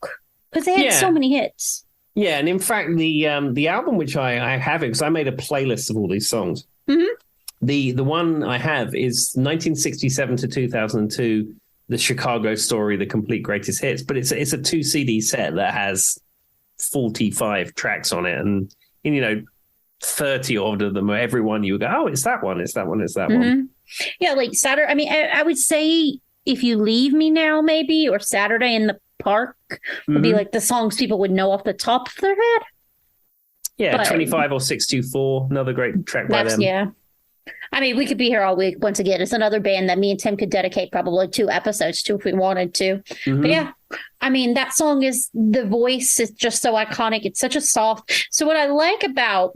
[SPEAKER 2] because they had so many hits.
[SPEAKER 1] Yeah, and in fact, the album which I have it, because I made a playlist of all these songs.
[SPEAKER 2] Mm-hmm.
[SPEAKER 1] The one I have is 1967 to 2002, the Chicago Story, the complete greatest hits. But it's a 2 CD set that has 45 tracks on it, and 30 of them, every one you go, oh, it's that one, it's that one, it's that one.
[SPEAKER 2] Yeah, like Saturday. I mean, I would say If You Leave Me Now, maybe, or Saturday in the Park would be like the songs people would know off the top of their head.
[SPEAKER 1] Yeah, 25 or 624, another great track by them.
[SPEAKER 2] Yeah. I mean, we could be here all week. Once again, it's another band that me and Tim could dedicate probably 2 episodes to if we wanted to. But yeah, I mean, that song is, the voice is just so iconic. It's such a soft. So what I like about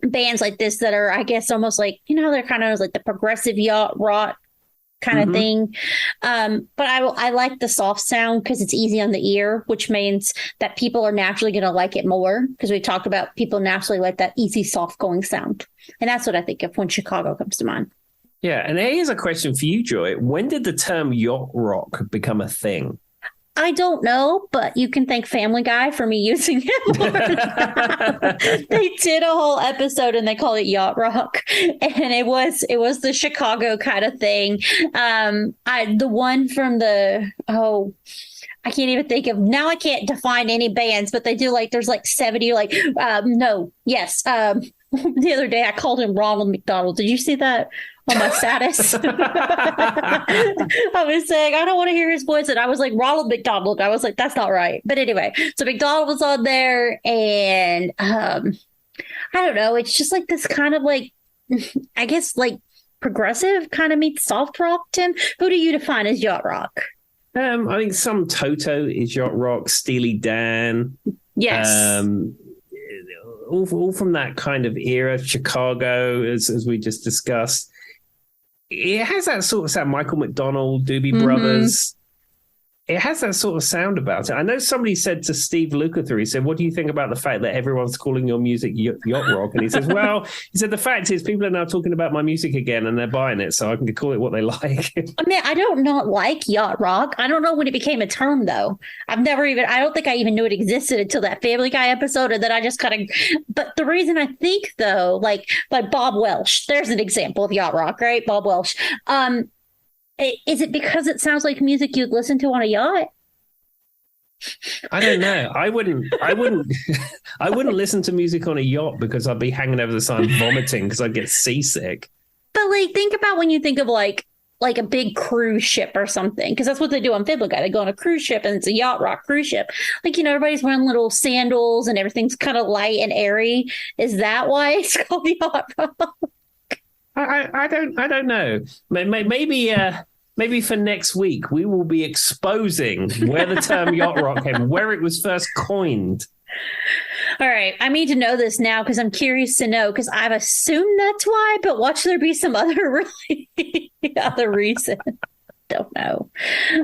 [SPEAKER 2] bands like this that are, I guess, almost like, they're kind of like the progressive yacht rock kind of thing. But I like the soft sound because it's easy on the ear, which means that people are naturally going to like it more, because we talked about people naturally like that easy, soft going sound. And that's what I think of when Chicago comes to mind.
[SPEAKER 1] Yeah. And here's a question for you, Joy. When did the term yacht rock become a thing?
[SPEAKER 2] I don't know, but you can thank Family Guy for me using it. They did a whole episode and they call it yacht rock, and it was the Chicago kind of thing. The one from I can't even think of now. I can't define any bands, but they do there's 70. The other day I called him Ronald McDonald. Did you see that? On my status. I was saying, I don't want to hear his voice. And I was like, Ronald McDonald. I was like, that's not right. But anyway, so McDonald was on there. And I don't know. It's just like this kind of I guess progressive kind of meets soft rock, Tim. Who do you define as yacht rock?
[SPEAKER 1] I think some Toto is yacht rock. Steely Dan.
[SPEAKER 2] Yes.
[SPEAKER 1] All from that kind of era. Chicago, as we just discussed. It has that sort of sound. Michael McDonald, Doobie Brothers. It has that sort of sound about it. I know somebody said to Steve Lukather, he said, what do you think about the fact that everyone's calling your music yacht rock? And he says, well, he said, the fact is people are now talking about my music again and they're buying it, so I can call it what they like.
[SPEAKER 2] I mean, I don't not like yacht rock. I don't know when it became a term, though. I don't think I even knew it existed until that Family Guy episode, and then I just kind of, but the reason I think, though, like Bob Welsh, there's an example of yacht rock, right? Bob Welsh. Is it because it sounds like music you'd listen to on a yacht?
[SPEAKER 1] I don't know. I wouldn't listen to music on a yacht because I'd be hanging over the side vomiting because I'd get seasick.
[SPEAKER 2] But think about when you think of like a big cruise ship or something, because that's what they do on Family Guy. They go on a cruise ship and it's a yacht rock cruise ship. Everybody's wearing little sandals and everything's kind of light and airy. Is that why it's called yacht rock?
[SPEAKER 1] I don't know. Maybe for next week we will be exposing where the term yacht rock came, where it was first coined.
[SPEAKER 2] All right, I need to know this now because I'm curious to know, because I've assumed that's why, but watch there be some other really other reason. Don't know.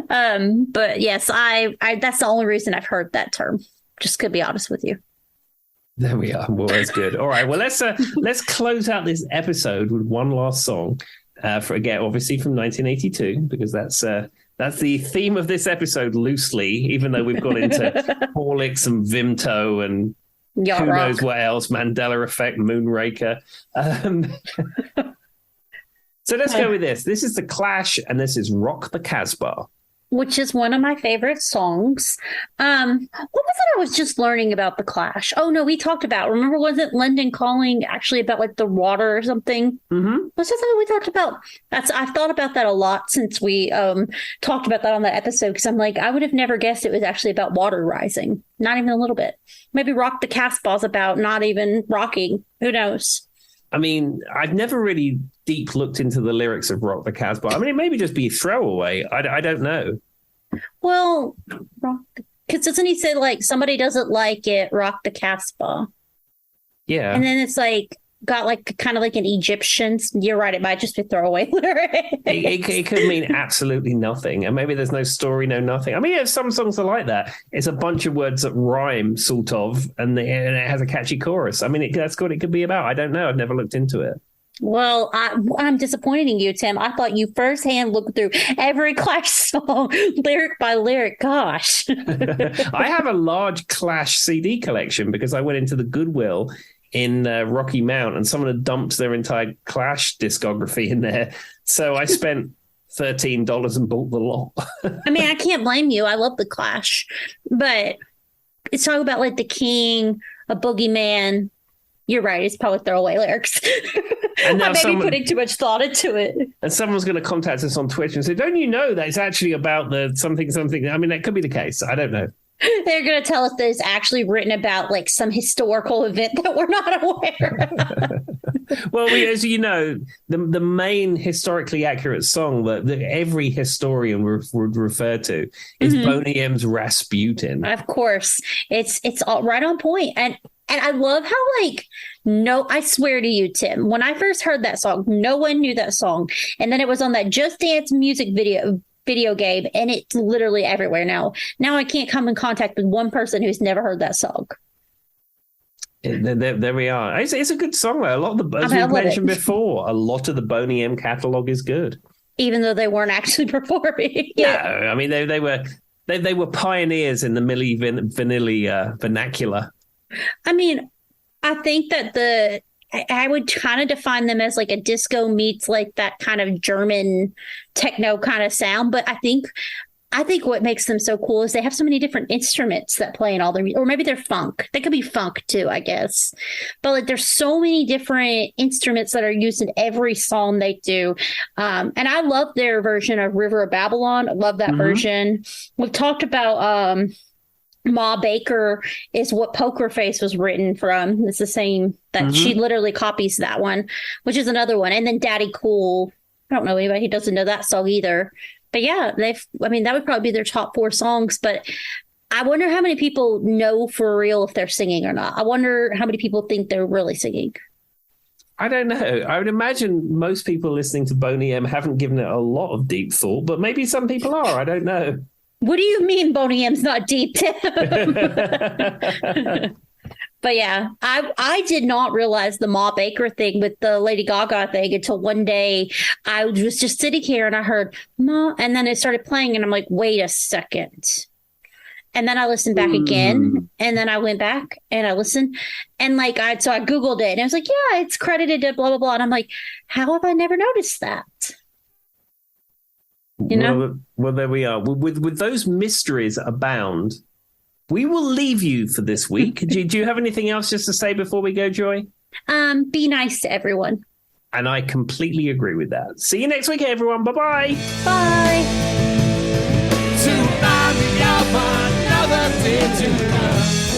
[SPEAKER 2] But yes, I that's the only reason I've heard that term. Just to be honest with you.
[SPEAKER 1] There we are. Well, that's good. All right. Well, let's close out this episode with one last song. Obviously from 1982, because that's the theme of this episode loosely. Even though we've got into Horlicks and Vimto and who knows what else, Mandella Effect, Moonraker. So let's go with this. This is The Clash, and this is Rock the Casbah.
[SPEAKER 2] which is one of my favorite songs. What was it I was just learning about the Clash? Oh no, we talked about, remember, wasn't London Calling actually about like the water or something?
[SPEAKER 1] Mm-hmm.
[SPEAKER 2] Was that something we talked about? I've thought about that a lot since we talked about that on that episode, because I'm like, I would have never guessed it was actually about water rising. Not even a little bit. Maybe Rock the Casbah's about not even rocking. Who knows?
[SPEAKER 1] I mean, I've never really deep looked into the lyrics of Rock the Casbah. I mean, it maybe just be throwaway. I don't know.
[SPEAKER 2] Well, because doesn't he say like somebody doesn't like it, rock the Casbah?
[SPEAKER 1] Yeah.
[SPEAKER 2] And then it's like got like kind of like an Egyptian. You're right, it might just be throwaway lyric.
[SPEAKER 1] It could mean absolutely nothing. And maybe there's no story, no nothing. I mean, yeah, some songs are like that. It's a bunch of words that rhyme, sort of, and it has a catchy chorus. I mean, that's what it could be about. I don't know. I've never looked into it.
[SPEAKER 2] Well, I'm disappointing you, Tim. I thought you firsthand looked through every Clash song, lyric by lyric. Gosh.
[SPEAKER 1] I have a large Clash CD collection because I went into the Goodwill in Rocky Mount and someone had dumped their entire Clash discography in there. So I spent $13 and bought the lot.
[SPEAKER 2] I mean, I can't blame you. I love the Clash. But it's talking about like the King, a boogeyman. You're right. It's probably throwaway lyrics. And now I may be putting too much thought into it.
[SPEAKER 1] And someone's going to contact us on Twitter and say, don't you know that it's actually about the something? I mean, that could be the case. I don't know.
[SPEAKER 2] They're going to tell us that it's actually written about like some historical event that we're not aware of.
[SPEAKER 1] Well, as you know, the main historically accurate song that every historian would refer to is Boney M's Rasputin.
[SPEAKER 2] Of course. It's all right on point. And I love how, like, I swear to you, Tim, when I first heard that song, no one knew that song. And then it was on that Just Dance music video game, and it's literally everywhere now. Now I can't come in contact with one person who's never heard that song.
[SPEAKER 1] There we are. It's a good song, though. A lot of the, as we've mentioned before, a lot of the Boney M catalog is good.
[SPEAKER 2] Even though they weren't actually performing.
[SPEAKER 1] No, I mean, they were pioneers in the Milli Vanilli vernacular.
[SPEAKER 2] I mean, I think that I would kind of define them as like a disco meets like that kind of German techno kind of sound. But I think what makes them so cool is they have so many different instruments that play in all their, or maybe they're funk. They could be funk too, I guess. But like, there's so many different instruments that are used in every song they do. And I love their version of River of Babylon. I love that version. We've talked about, Ma Baker is what Poker Face was written from. It's the same that she literally copies that one, which is another one. And then Daddy Cool. I don't know anybody who doesn't know that song either. But yeah, that would probably be their top 4 songs. But I wonder how many people know for real if they're singing or not. I wonder how many people think they're really singing.
[SPEAKER 1] I don't know. I would imagine most people listening to Boney M haven't given it a lot of deep thought, but maybe some people are. I don't know.
[SPEAKER 2] What do you mean Boney M's not deep, Tim? But yeah, I did not realize the Ma Baker thing with the Lady Gaga thing until one day I was just sitting here and I heard Ma, and then it started playing and I'm like, wait a second. And then I listened back again, and then I went back and I listened, and like I Googled it and I was like, yeah, it's credited to blah, blah, blah. And I'm like, how have I never noticed that? You know?
[SPEAKER 1] Well, there we are. With those mysteries abound, we will leave you for this week. Do you have anything else just to say before we go, Joy?
[SPEAKER 2] Be nice to everyone.
[SPEAKER 1] And I completely agree with that. See you next week, everyone. Bye-bye.
[SPEAKER 2] Bye.
[SPEAKER 3] To another day to come.